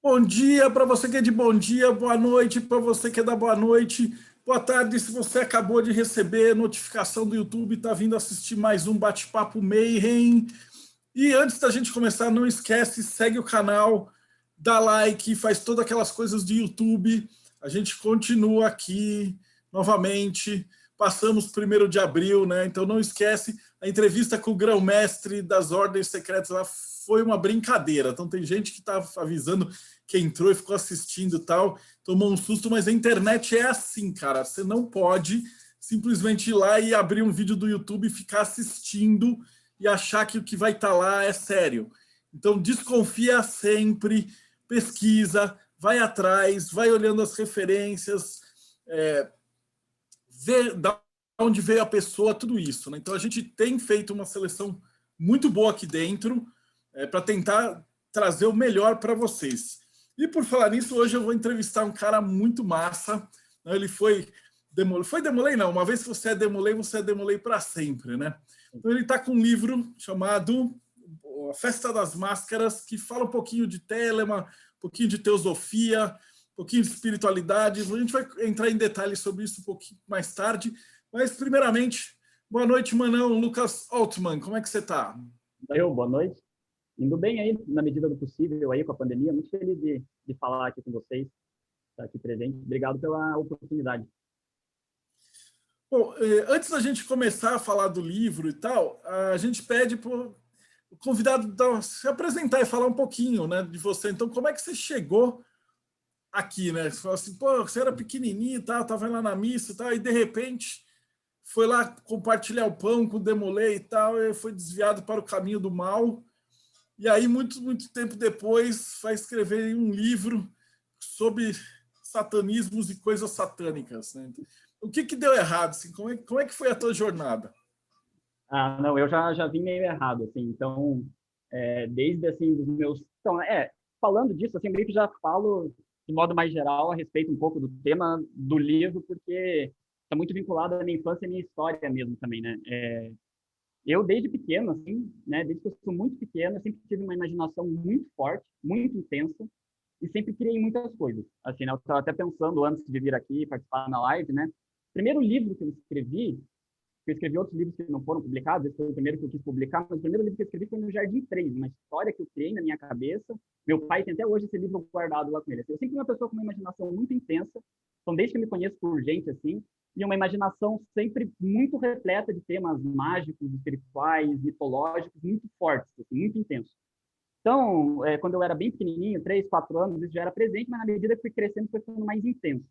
Bom dia para você que é de bom dia, boa noite para você que é da boa noite, boa tarde se você acabou de receber notificação do YouTube, está vindo assistir mais um Bate-Papo Mayhem. E antes da gente começar, não esquece, segue o canal, dá like, faz todas aquelas coisas de YouTube. A gente continua aqui novamente, passamos 1º de abril, né? Então não esquece, a entrevista com o grão-mestre das ordens secretas lá foi uma brincadeira. Então tem gente que está avisando que entrou e ficou assistindo e tal, tomou um susto, mas a internet é assim, cara. Você não pode simplesmente ir lá e abrir um vídeo do YouTube e ficar assistindo e achar que o que vai estar lá é sério. Então desconfia sempre, pesquisa, vai atrás, vai olhando as referências, vê da onde veio a pessoa, tudo isso, né? Então a gente tem feito uma seleção muito boa aqui dentro para tentar trazer o melhor para vocês. E por falar nisso, hoje eu vou entrevistar um cara muito massa. Ele foi Demolei não, uma vez que você é Demolei para sempre, né? Então ele está com um livro chamado A Festa das Máscaras, que fala um pouquinho de Telema, um pouquinho de teosofia, um pouquinho de espiritualidade. A gente vai entrar em detalhes sobre isso um pouquinho mais tarde. Mas, primeiramente, boa noite, Manão. Lucas Altman, como é que você está? Boa noite. Indo bem aí, na medida do possível, aí com a pandemia. Muito feliz de falar aqui com vocês, estar aqui presente. Obrigado pela oportunidade. Bom, antes da gente começar a falar do livro e tal, a gente pede para o convidado se apresentar e falar um pouquinho, né, de você. Então, como é que você chegou aqui, né? Você falou assim, pô, você era pequenininho e tal, estava lá na missa e tal, e de repente foi lá compartilhar o pão com o Demolei e tal, e foi desviado para o caminho do mal. E aí, muito tempo depois, vai escrever um livro sobre satanismos e coisas satânicas, né? O que deu errado? Assim? Como é que foi a tua jornada? Não, eu já vim meio errado, assim. Então, desde, assim, dos meus... Então, falando disso, assim, meio que já falo, de modo mais geral, a respeito um pouco do tema do livro, porque está muito vinculado à minha infância e à minha história mesmo também, né? Eu, desde pequeno, assim, né, desde que eu sou muito pequeno, eu sempre tive uma imaginação muito forte, muito intensa, e sempre criei muitas coisas. Assim, né, eu estava até pensando, antes de vir aqui participar na live, né, o primeiro livro que eu escrevi outros livros que não foram publicados, esse foi o primeiro que eu quis publicar, mas o primeiro livro que eu escrevi foi no Jardim 3, uma história que eu criei na minha cabeça. Meu pai tem até hoje esse livro guardado lá com ele. Assim, eu sempre fui uma pessoa com uma imaginação muito intensa, então desde que eu me conheço por gente, assim, e uma imaginação sempre muito repleta de temas mágicos, espirituais, mitológicos, muito fortes, assim, muito intensos. Então, quando eu era bem pequenininho, 3, 4 anos, isso já era presente, mas na medida que fui crescendo, foi ficando mais intenso.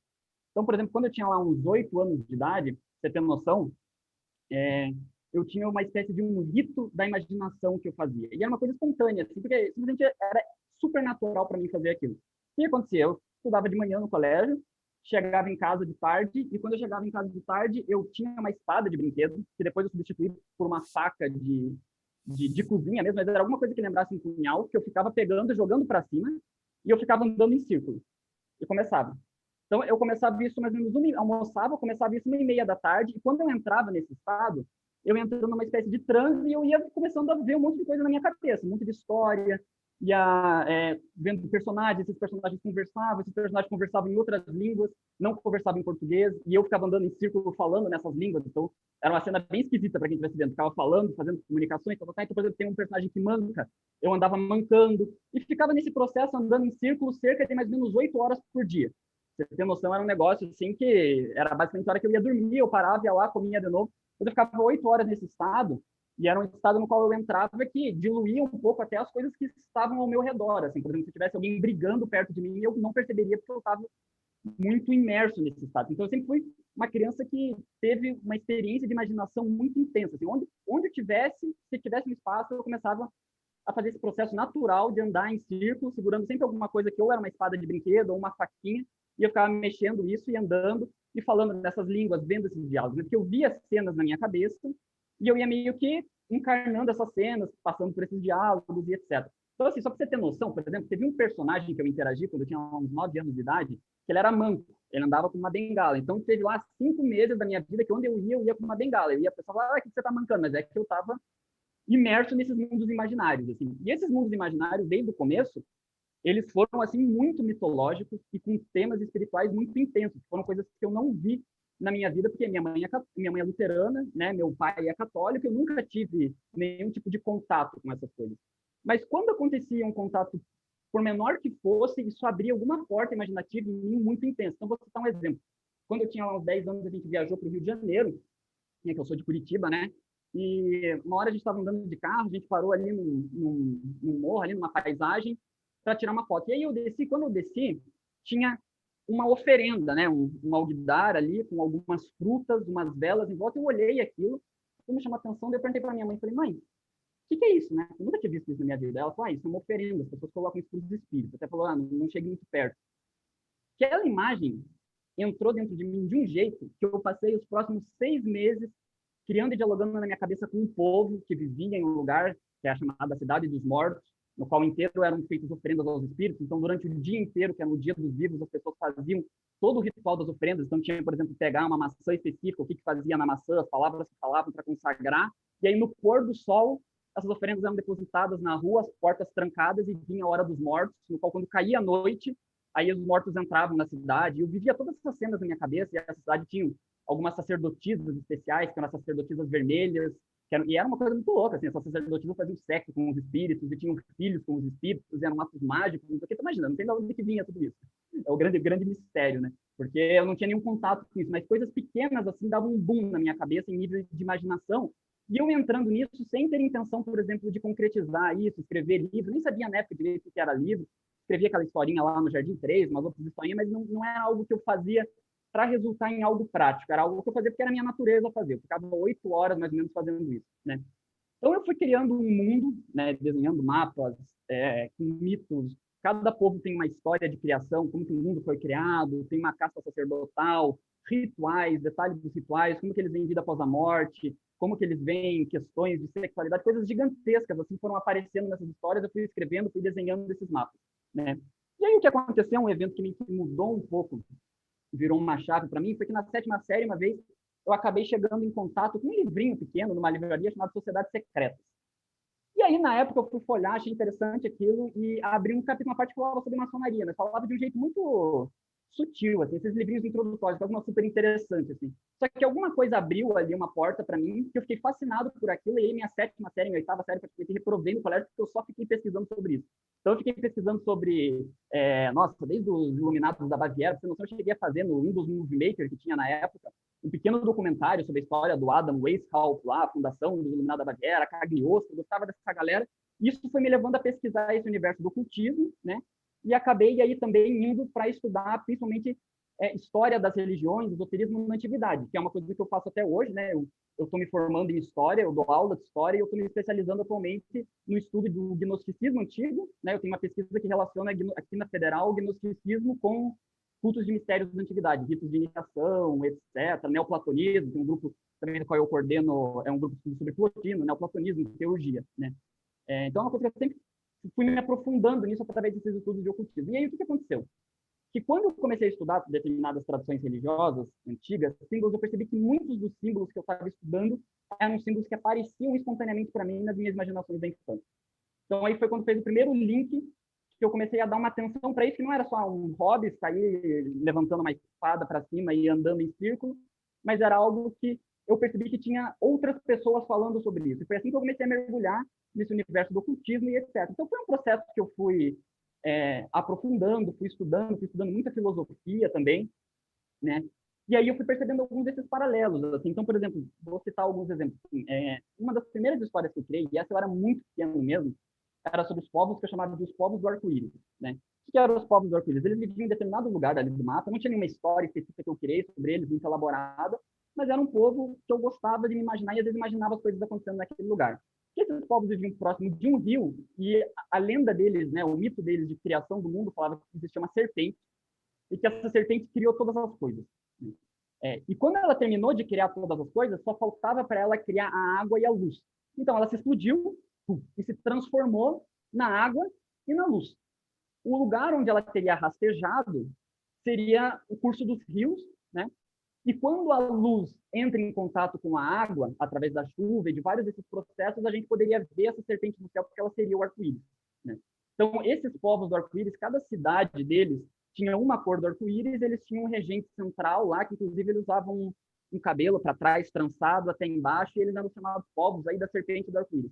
Então, por exemplo, quando eu tinha lá uns 8 anos de idade, você tem noção, eu tinha uma espécie de um rito da imaginação que eu fazia. E era uma coisa espontânea, assim, porque simplesmente era super natural para mim fazer aquilo. O que acontecia? Eu estudava de manhã no colégio, chegava em casa de tarde, e quando eu chegava em casa de tarde, eu tinha uma espada de brinquedo, que depois eu substituí por uma faca de cozinha mesmo, mas era alguma coisa que lembrasse um punhal, que eu ficava pegando e jogando para cima, e eu ficava andando em círculo. E começava. Então, eu começava isso mais ou menos, almoçava, começava isso 1h30 da tarde, e quando eu entrava nesse estado, eu entrando numa espécie de transe e eu ia começando a ver um monte de coisa na minha cabeça, um monte de história, ia vendo personagens, esses personagens conversavam em outras línguas, não conversavam em português, e eu ficava andando em círculo falando nessas línguas, então era uma cena bem esquisita para quem estivesse vendo, ficava falando, fazendo comunicações, então, por exemplo, tem um personagem que manca, eu andava mancando, e ficava nesse processo andando em círculo cerca de mais ou menos 8 horas por dia. Você tem noção, era um negócio assim que era basicamente a hora que eu ia dormir, eu parava, ia lá, comia de novo. Eu ficava 8 horas nesse estado, e era um estado no qual eu entrava que diluía um pouco até as coisas que estavam ao meu redor. Assim, por exemplo, se tivesse alguém brigando perto de mim, eu não perceberia porque eu estava muito imerso nesse estado. Então, eu sempre fui uma criança que teve uma experiência de imaginação muito intensa. Assim, onde eu tivesse, se tivesse um espaço, eu começava a fazer esse processo natural de andar em círculo, segurando sempre alguma coisa que ou era uma espada de brinquedo ou uma faquinha, e eu ficava mexendo isso e andando e falando nessas línguas, vendo esses diálogos, porque eu via cenas na minha cabeça e eu ia meio que encarnando essas cenas, passando por esses diálogos e etc. Então, assim, só para você ter noção, por exemplo, teve um personagem que eu interagi quando eu tinha uns 9 anos de idade, que ele era manco, ele andava com uma bengala. Então, teve lá 5 meses da minha vida que onde eu ia com uma bengala. Eu ia, a pessoa falava, que você está mancando? Mas é que eu estava imerso nesses mundos imaginários, assim. E esses mundos imaginários, desde o começo, eles foram assim muito mitológicos e com temas espirituais muito intensos. Foram coisas que eu não vi na minha vida, porque minha mãe é luterana, né? Meu pai é católico, eu nunca tive nenhum tipo de contato com essas coisas. Mas quando acontecia um contato, por menor que fosse, isso abria alguma porta imaginativa em mim muito intensa. Então, vou citar um exemplo. Quando eu tinha uns 10 anos, a gente viajou para o Rio de Janeiro, né, que eu sou de Curitiba, né? E uma hora a gente estava andando de carro, a gente parou ali num morro, ali numa paisagem, para tirar uma foto. E aí eu desci, quando eu desci, tinha uma oferenda, né? Um alguidar ali, com algumas frutas, umas velas em volta. Eu olhei aquilo, me chamou a atenção, daí eu perguntei para minha mãe, falei, mãe, o que é isso, né? Eu nunca tinha visto isso na minha vida. Ela falou, isso é uma oferenda, as pessoas colocam isso para os espíritos. Até falou, não chegue muito perto. Aquela imagem entrou dentro de mim de um jeito que eu passei os próximos 6 meses criando e dialogando na minha cabeça com um povo que vivia em um lugar que é a chamada Cidade dos Mortos, no qual inteiro eram feitas oferendas aos espíritos. Então, durante o dia inteiro, que é no Dia dos Vivos, as pessoas faziam todo o ritual das oferendas. Então, tinha, por exemplo, pegar uma maçã específica, o que fazia na maçã, as palavras que falavam para consagrar. E aí, no pôr do sol, essas oferendas eram depositadas na rua, as portas trancadas, e vinha a hora dos mortos, no qual, quando caía a noite, aí os mortos entravam na cidade. E eu vivia todas essas cenas na minha cabeça, e essa cidade tinha algumas sacerdotisas especiais, que eram as sacerdotisas vermelhas, e era uma coisa muito louca, assim, essas sacerdotisas faziam sexo com os espíritos, e tinham filhos com os espíritos, eram atos mágicos, não sei o que, tô imaginando, não sei de onde que vinha tudo isso. É o grande mistério, né? Porque eu não tinha nenhum contato com isso, mas coisas pequenas, assim, davam um boom na minha cabeça, em nível de imaginação, e eu entrando nisso sem ter intenção, por exemplo, de concretizar isso, escrever livro, nem sabia na época direito o que era livro, escrevia aquela historinha lá no Jardim 3, umas outras historinhas, mas não era algo que eu fazia para resultar em algo prático, era algo que eu fazia porque era a minha natureza fazer, eu ficava 8 horas mais ou menos fazendo isso, né? Então eu fui criando um mundo, né, desenhando mapas, com mitos, cada povo tem uma história de criação, como que o mundo foi criado, tem uma casta sacerdotal, rituais, detalhes dos rituais, como que eles veem vida após a morte, como que eles veem questões de sexualidade, coisas gigantescas, assim, foram aparecendo nessas histórias, eu fui escrevendo, fui desenhando esses mapas, né? E aí o que aconteceu, um evento que me mudou um pouco, virou uma chave para mim, foi que na 7ª série, uma vez, eu acabei chegando em contato com um livrinho pequeno, numa livraria chamada Sociedades Secretas. E aí, na época, eu fui folhear, achei interessante aquilo, e abri um capítulo, uma parte que falava sobre maçonaria, mas falava de um jeito muito sutil, assim, esses livrinhos introdutórios, alguma super interessante, assim. Só que alguma coisa abriu ali uma porta para mim, que eu fiquei fascinado por aquilo, e aí minha 7ª série, minha 8ª série, praticamente reprovei no colégio, porque eu só fiquei pesquisando sobre isso. Então, eu fiquei pesquisando sobre, desde os Iluminados da Baviera, pra você não cheguei a fazer no Windows Movie Maker, que tinha na época, um pequeno documentário sobre a história do Adam Weishaupt, lá, a fundação dos Iluminados da Baviera, Cagliostro, eu gostava dessa galera. Isso foi me levando a pesquisar esse universo do ocultismo, né? E acabei aí também indo para estudar, principalmente, história das religiões, esoterismo na antiguidade, que é uma coisa que eu faço até hoje, né? Eu estou me formando em história, eu dou aula de história e eu estou me especializando atualmente no estudo do gnosticismo antigo, né? Eu tenho uma pesquisa que relaciona aqui na Federal o gnosticismo com cultos de mistérios da antiguidade, ritos de iniciação, etc., neoplatonismo, tem um grupo também do qual eu coordeno, é um grupo sobre Plotino, neoplatonismo, teurgia, né? Então, é uma coisa que eu sempre fui me aprofundando nisso através desses estudos de ocultismo. E aí, o que aconteceu? Que quando eu comecei a estudar determinadas tradições religiosas antigas, símbolos, eu percebi que muitos dos símbolos que eu estava estudando eram símbolos que apareciam espontaneamente para mim nas minhas imaginações da infância. Então, aí foi quando fez o primeiro link que eu comecei a dar uma atenção para isso, que não era só um hobby, sair levantando uma espada para cima e andando em círculo, mas era algo que eu percebi que tinha outras pessoas falando sobre isso. E foi assim que eu comecei a mergulhar nesse universo do ocultismo e etc. Então, foi um processo que eu fui aprofundando, fui estudando muita filosofia também, né? E aí eu fui percebendo alguns desses paralelos, assim. Então, por exemplo, vou citar alguns exemplos. Uma das primeiras histórias que eu criei, e essa eu era muito pequeno mesmo, era sobre os povos que eu chamava de os povos do arco-íris, né? O que eram os povos do arco-íris? Eles viviam em determinado lugar ali do mapa, não tinha nenhuma história específica que eu criei sobre eles, muito elaborada, mas era um povo que eu gostava de me imaginar e às vezes imaginava as coisas acontecendo naquele lugar. Porque esses povos viviam próximo de um rio e a lenda deles, né, o mito deles de criação do mundo falava que existia uma serpente e que essa serpente criou todas as coisas. E quando ela terminou de criar todas as coisas, só faltava para ela criar a água e a luz. Então ela se explodiu e se transformou na água e na luz. O lugar onde ela teria rastejado seria o curso dos rios, né? E quando a luz entra em contato com a água, através da chuva e de vários desses processos, a gente poderia ver essa serpente no céu, porque ela seria o arco-íris, né? Então, esses povos do arco-íris, cada cidade deles tinha uma cor do arco-íris, eles tinham um regente central lá, que inclusive eles usavam um cabelo para trás, trançado até embaixo, e eles eram chamados povos aí da serpente do arco-íris.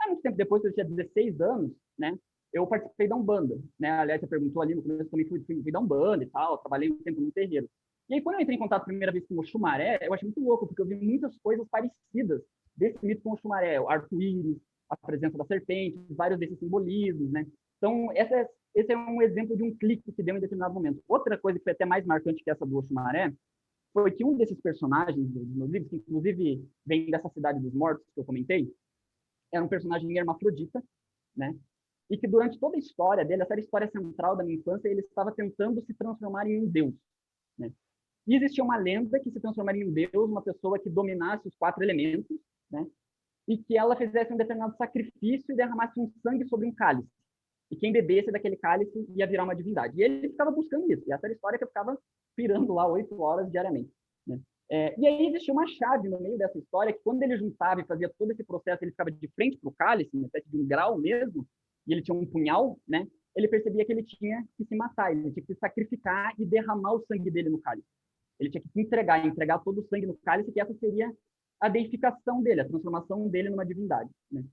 Há muito tempo depois, que eu tinha 16 anos, né, eu participei da Umbanda, né? Aliás, você perguntou ali no começo, também fui da Umbanda e tal, trabalhei um tempo no terreiro. E aí, quando eu entrei em contato a primeira vez com o Xumaré, eu achei muito louco, porque eu vi muitas coisas parecidas desse mito com o Xumaré, o arco-íris, a presença da serpente, vários desses simbolismos, né? Então, esse é um exemplo de um clique que deu em determinado momento. Outra coisa que foi até mais marcante que essa do Oxumaré foi que um desses personagens dos meus livros, que inclusive vem dessa cidade dos mortos que eu comentei, era um personagem hermafrodita, né? E que durante toda a história dele, essa era a história central da minha infância, ele estava tentando se transformar em um deus, né? E existia uma lenda que se transformaria em um deus, uma pessoa que dominasse os 4 elementos, né? E que ela fizesse um determinado sacrifício e derramasse um sangue sobre um cálice. E quem bebesse daquele cálice ia virar uma divindade. E ele ficava buscando isso. E essa era a história que eu ficava pirando lá 8 horas diariamente, né? E aí existia uma chave no meio dessa história, que quando ele juntava e fazia todo esse processo, ele ficava de frente para o cálice, uma espécie de um grau mesmo, e ele tinha um punhal, né? Ele percebia que ele tinha que se matar, ele tinha que se sacrificar e derramar o sangue dele no cálice. Ele tinha que se entregar todo o sangue no cálice, que essa seria a deificação dele, a transformação dele numa divindade, né?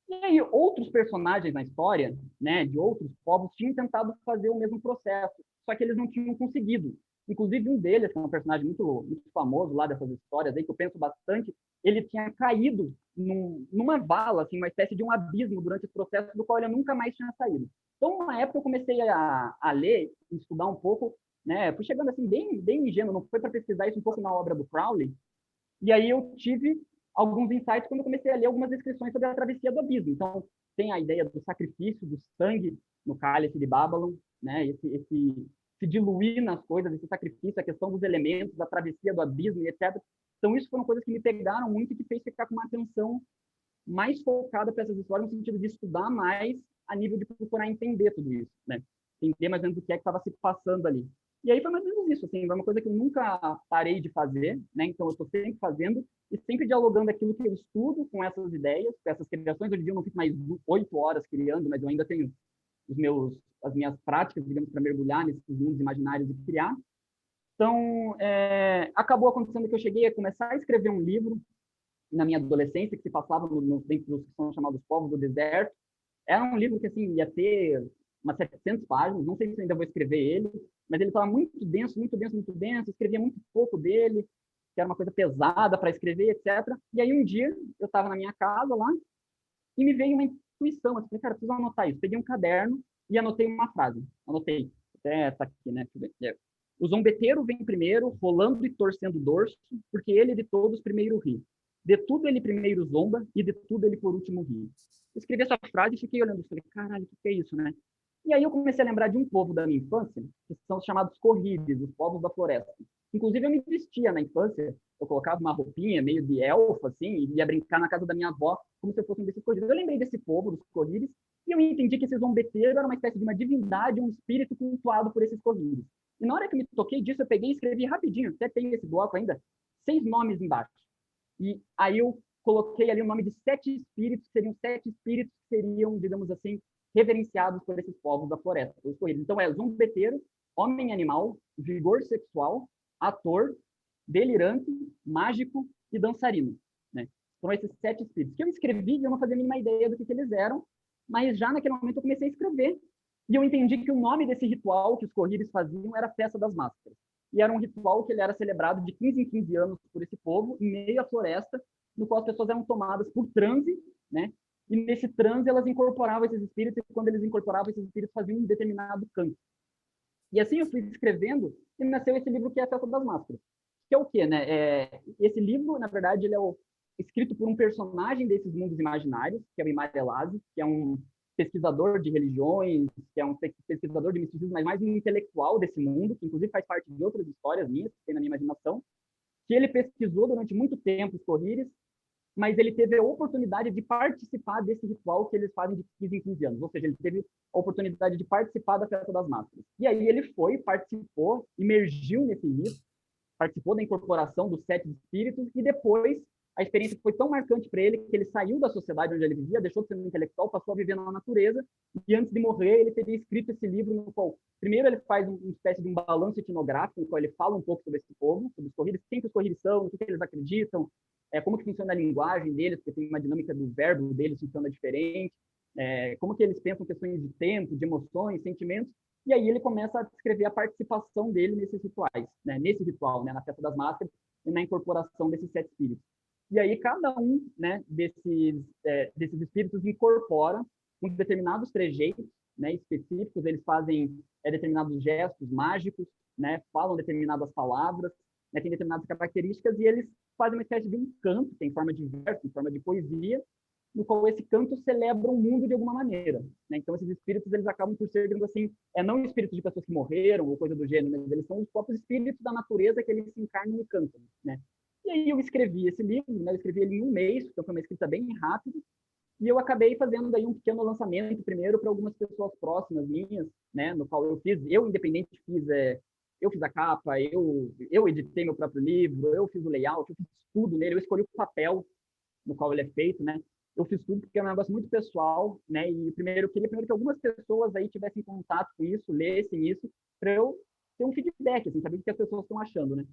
E aí, outros personagens na história, né, de outros povos, tinham tentado fazer o mesmo processo, só que eles não tinham conseguido. Inclusive, um deles, que é um personagem muito famoso lá dessas histórias, aí, que eu penso bastante, ele tinha caído numa vala, assim, uma espécie de um abismo durante esse processo, do qual ele nunca mais tinha saído. Então, na época, eu comecei a ler, estudar um pouco, né, fui chegando assim, bem ingênuo, não foi para pesquisar isso um pouco na obra do Crowley, e aí eu tive alguns insights quando eu comecei a ler algumas descrições sobre a travessia do abismo. Então, tem a ideia do sacrifício, do sangue no cálice de Babylon, né? Esse se diluir nas coisas, esse sacrifício, a questão dos elementos, da travessia do abismo e etc. Então, isso foram coisas que me pegaram muito e que fez ficar com uma atenção mais focada para essas histórias, no sentido de estudar mais a nível de procurar entender tudo isso, né? Entender mais ou menos o que é que estava se passando ali. E aí foi mais ou menos isso, assim, foi uma coisa que eu nunca parei de fazer, né? Então eu estou sempre fazendo e sempre dialogando aquilo que eu estudo com essas ideias, com essas criações. Hoje em dia eu não fico mais 8 horas criando, mas eu ainda tenho as minhas práticas, digamos, para mergulhar nesses mundos imaginários e criar. Então, acabou acontecendo que eu cheguei a começar a escrever um livro na minha adolescência, que se passava dentro dos que são chamados povos do deserto. Era um livro que, assim, ia ter umas 700 páginas, não sei se ainda vou escrever ele, mas ele estava muito denso, escrevia muito pouco dele, que era uma coisa pesada para escrever, etc. E aí um dia eu estava na minha casa lá e me veio uma intuição, assim, cara, preciso anotar isso. Peguei um caderno e anotei uma frase. Anotei, até essa aqui, né? O zombeteiro vem primeiro, rolando e torcendo o dorso, porque ele de todos primeiro ri. De tudo ele primeiro zomba e de tudo ele por último ri. Escrevi essa frase e fiquei olhando e falei, caralho, o que é isso, né? E aí eu comecei a lembrar de um povo da minha infância, que são os chamados corrides, os povos da floresta. Inclusive, eu me vestia na infância, eu colocava uma roupinha meio de elfo, assim, e ia brincar na casa da minha avó, como se eu fosse um desses corrides. Eu lembrei desse povo, dos corrides, e eu entendi que esse zombeteiro era uma espécie de uma divindade, um espírito cultuado por esses corrides. E na hora que eu me toquei disso, eu peguei e escrevi rapidinho, até tem esse bloco ainda, 6 nomes embaixo. E aí eu coloquei ali o nome de 7 espíritos, que seriam 7 espíritos que seriam, digamos assim, reverenciados por esses povos da floresta, os corridos. Então, é zombeteiro, homem-animal, vigor sexual, ator, delirante, mágico e dançarino, né? Foram esses 7 espíritos que eu escrevi e eu não fazia a mínima ideia do que eles eram, mas já naquele momento eu comecei a escrever e eu entendi que o nome desse ritual que os corridos faziam era a Festa das Máscaras. E era um ritual que ele era celebrado de 15 em 15 anos por esse povo, em meio à floresta, no qual as pessoas eram tomadas por transe, né? E nesse transe elas incorporavam esses espíritos, e quando eles incorporavam esses espíritos faziam um determinado canto. E assim eu fui escrevendo e nasceu esse livro que é a Festa das Máscaras. Que é o quê, né? Esse livro, na verdade, ele é escrito por um personagem desses mundos imaginários, que é o Imar Elazi, que é um pesquisador de religiões, que é um pesquisador de misticismo, mas mais um intelectual desse mundo, que inclusive faz parte de outras histórias minhas, que tem na minha imaginação, que ele pesquisou durante muito tempo os corrires, mas ele teve a oportunidade de participar desse ritual que eles fazem de 15 em 15 anos. Ou seja, ele teve a oportunidade de participar da Festa das Máscaras. E aí ele foi, participou, imergiu nesse rito, participou da incorporação dos 7 espíritos, e depois a experiência foi tão marcante para ele que ele saiu da sociedade onde ele vivia, deixou de ser um intelectual, passou a viver na natureza, e antes de morrer ele teria escrito esse livro no qual, primeiro ele faz uma espécie de um balanço etnográfico, no qual ele fala um pouco sobre esse povo, sobre os Correios, quem que os Correios são, o que eles acreditam, como que funciona a linguagem deles, porque tem uma dinâmica do verbo deles que funciona diferente, como que eles pensam questões de tempo, de emoções, sentimentos, e aí ele começa a descrever a participação dele nesses rituais, né? Nesse ritual, né? Na Festa das Máscaras e na incorporação desses 7 espíritos. E aí cada um, né, desses espíritos incorpora uns determinados trejeitos, né, específicos, eles fazem determinados gestos mágicos, né, falam determinadas palavras, né, tem determinadas características, e eles fazem uma espécie de um canto, tem forma de verso, em forma de poesia, no qual esse canto celebra o mundo de alguma maneira, né? Então esses espíritos eles acabam por ser, digamos assim, não espíritos de pessoas que morreram ou coisa do gênero, mas eles são os próprios espíritos da natureza que eles se encarnam e cantam, né? E aí eu escrevi esse livro, né? Eu escrevi ele em um mês, então foi uma escrita bem rápida, e eu acabei fazendo daí um pequeno lançamento primeiro para algumas pessoas próximas minhas, né? No qual eu independente eu fiz a capa, eu editei meu próprio livro, eu fiz o layout, eu fiz tudo nele, eu escolhi o papel no qual ele é feito, né? Eu fiz tudo porque é um negócio muito pessoal, né? E primeiro eu queria que algumas pessoas aí tivessem contato com isso, lessem isso, para eu ter um feedback, assim, saber o que as pessoas estão achando, né?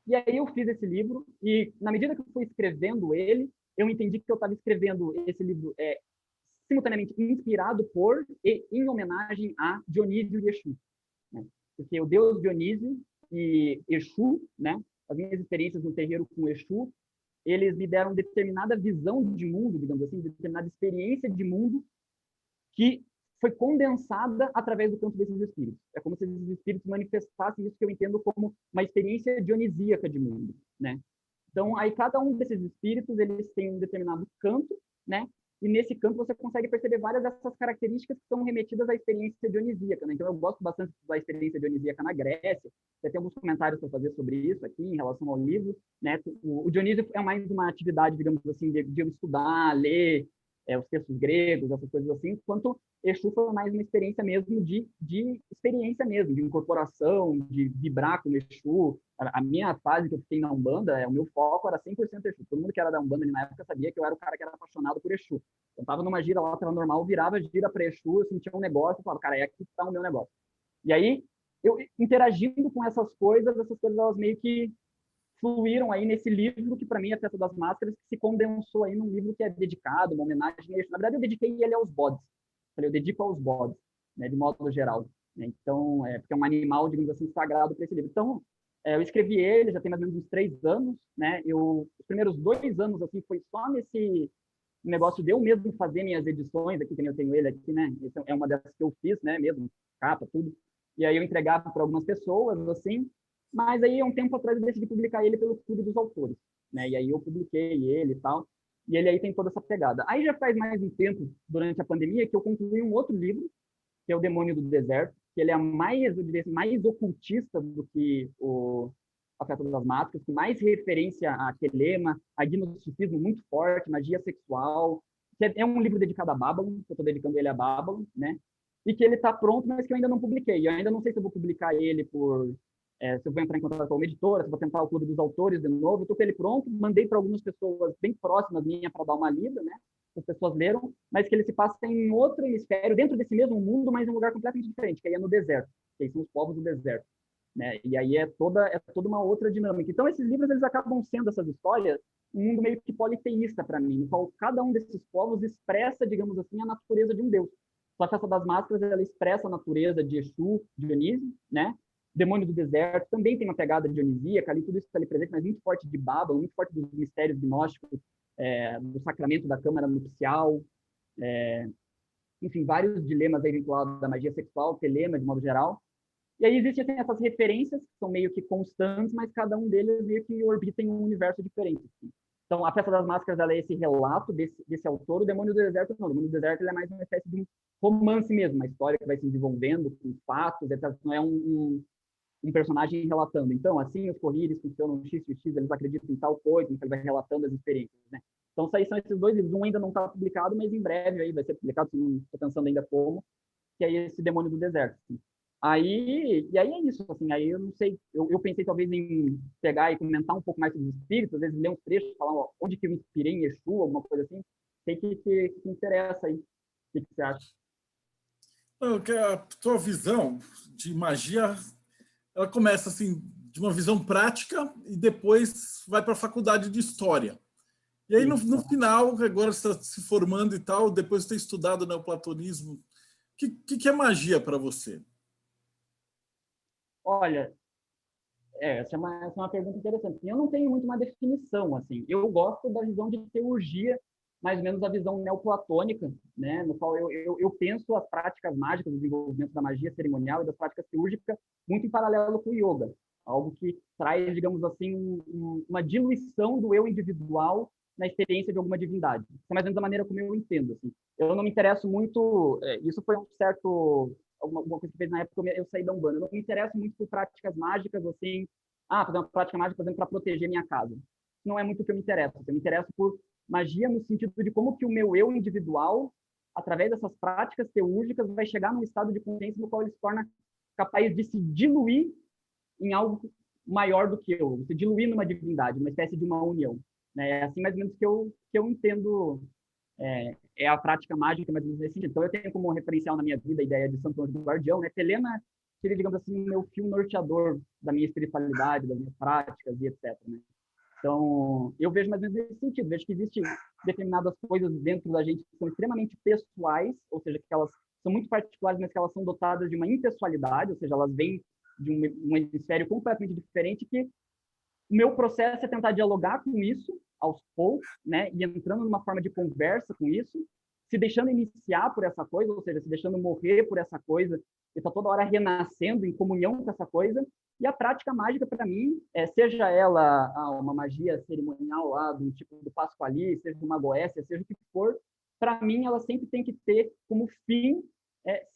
E aí eu fiz esse livro e na medida que eu fui escrevendo ele, eu entendi que eu estava escrevendo esse livro simultaneamente inspirado por e em homenagem a Dionísio e Exu, né? Porque o deus Dionísio e Exu, né? As minhas experiências no terreiro com Exu, eles me deram determinada visão de mundo, digamos assim, determinada experiência de mundo que foi condensada através do campo desses espíritos. É como se esses espíritos manifestassem isso que eu entendo como uma experiência dionisíaca de mundo, né? Então, aí cada um desses espíritos, eles têm um determinado campo, né? E nesse campo você consegue perceber várias dessas características que são remetidas à experiência dionisíaca, né? Então, eu gosto bastante da experiência dionisíaca na Grécia. Você tem alguns comentários para fazer sobre isso aqui, em relação ao livro, né? O Dionísio é mais uma atividade, digamos assim, de eu estudar, ler os textos gregos, essas coisas assim, enquanto Exu foi mais uma experiência mesmo de experiência mesmo, de incorporação, de vibrar com Exu. A minha fase que eu fiquei na Umbanda, o meu foco era 100% Exu. Todo mundo que era da Umbanda na época sabia que eu era o cara que era apaixonado por Exu. Eu tava numa gira lá, tava normal, virava gira para Exu, eu sentia um negócio, eu falava, cara, é aqui que tá o meu negócio. E aí, eu interagindo com essas coisas elas meio que fluíram aí nesse livro que para mim é a Festa das Máscaras, que se condensou aí num livro que é dedicado, uma homenagem a Exu. Na verdade, eu dediquei ele aos bodes. Eu dedico aos bodes, né, de modo geral. Né? Então, porque é um animal, digamos assim, sagrado para esse livro. Então, eu escrevi ele, já tem mais ou menos uns 3 anos, né? Os primeiros 2 anos, assim, foi só nesse negócio de eu mesmo fazer minhas edições aqui, que eu tenho ele aqui, né? Essa é uma dessas que eu fiz, né? Mesmo, capa, tudo. E aí eu entregava para algumas pessoas, assim, mas aí, há um tempo atrás, eu decidi publicar ele pelo Clube dos Autores, né? E aí eu publiquei ele e tal, e ele aí tem toda essa pegada. Aí já faz mais um tempo, durante a pandemia, que eu concluí um outro livro, que é O Demônio do Deserto, que ele é mais, eu diria assim, mais ocultista do que a Festa das Máscaras, com mais referência a telema, a gnosticismo muito forte, magia sexual, que é um livro dedicado a Babylon, que eu estou dedicando ele a Babylon, né? E que ele está pronto, mas que eu ainda não publiquei. Eu ainda não sei se eu vou publicar ele se eu vou entrar em contato com uma editora, se eu vou tentar o Clube dos Autores de novo. Eu estou com ele pronto, mandei para algumas pessoas bem próximas minha para dar uma lida, né? As pessoas leram, mas que ele se passa em outro hemisfério, dentro desse mesmo mundo, mas em um lugar completamente diferente, que aí é no deserto, que aí são os povos do deserto, né? E aí é toda uma outra dinâmica. Então esses livros eles acabam sendo essas histórias um mundo meio que politeísta para mim, no qual cada um desses povos expressa, digamos assim, a natureza de um deus. Então, a Festa das Máscaras ela expressa a natureza de Exu, Dionísio, né? Demônio do Deserto também tem uma pegada dionisíaca, ali tudo isso está ali presente, mas muito forte de Babel, muito forte dos mistérios gnósticos, do sacramento da câmara nupcial, enfim, vários dilemas aí vinculados à magia sexual, telema de modo geral. E aí existem assim, essas referências que são meio que constantes, mas cada um deles meio que orbita em um universo diferente. Assim. Então, a Festa das Máscaras ela é esse relato desse autor, o Demônio do Deserto não. O Demônio do Deserto ele é mais uma espécie de um romance mesmo, uma história que vai se desenvolvendo com fatos, etc. Não é um personagem relatando. Então, assim, os Correios funcionam X, eles acreditam em tal coisa, então ele vai relatando as experiências, né? Então, são esses 2 livros. Um ainda não está publicado, mas em breve aí vai ser publicado, não estou pensando ainda como, que é esse Demônio do Deserto. Assim. E aí é isso, assim, aí eu não sei, eu pensei talvez em pegar e comentar um pouco mais sobre os espíritos, às vezes ler uns trechos, falar ó, onde que eu me inspirei em Exu, alguma coisa assim, sei que interessa aí, o que você acha? Não, que a tua visão de magia, ela começa assim, de uma visão prática e depois vai para a faculdade de história. E aí, no Isso. final, agora você está se formando e tal, depois de ter estudado neoplatonismo, o que é magia para você? Olha, essa é uma pergunta interessante. Eu não tenho muito uma definição, assim. Eu gosto da visão de teurgia, mais ou menos a visão neoplatônica, né, no qual eu penso as práticas mágicas, o desenvolvimento da magia cerimonial e das práticas teúrgicas muito em paralelo com o yoga. Algo que traz, digamos assim, uma diluição do eu individual na experiência de alguma divindade. Isso é mais ou menos a maneira como eu entendo. Assim. Eu não me interesso muito... isso foi um certo alguma coisa que fez na época eu saí da Umbanda. Eu não me interesso muito por práticas mágicas, assim, fazer uma prática mágica, por exemplo, para proteger minha casa. Não é muito o que eu me interesso. Eu me interesso por magia no sentido de como que o meu eu individual, através dessas práticas teúrgicas, vai chegar num estado de consciência no qual ele se torna capaz de se diluir em algo maior do que eu, se diluir numa divindade, uma espécie de uma união. É assim mais ou menos que eu entendo a prática mágica, mas nesse sentido. Então, eu tenho como referencial na minha vida a ideia de Santo Anjo do Guardião, né? Helena seria, digamos assim, o meu fio norteador da minha espiritualidade, das minhas práticas e etc. Né? Então, eu vejo mais ou menos nesse sentido. Vejo que existem determinadas coisas dentro da gente que são extremamente pessoais, ou seja, que elas são muito particulares, mas que elas são dotadas de uma impessoalidade, ou seja, elas vêm de um hemisfério completamente diferente que o meu processo é tentar dialogar com isso aos poucos, né? E entrando numa forma de conversa com isso, se deixando iniciar por essa coisa, ou seja, se deixando morrer por essa coisa, e tá toda hora renascendo em comunhão com essa coisa. E a prática mágica, para mim, seja ela uma magia cerimonial lá, do tipo do Pasquali, seja uma Goécia, seja o que for, para mim, ela sempre tem que ter como fim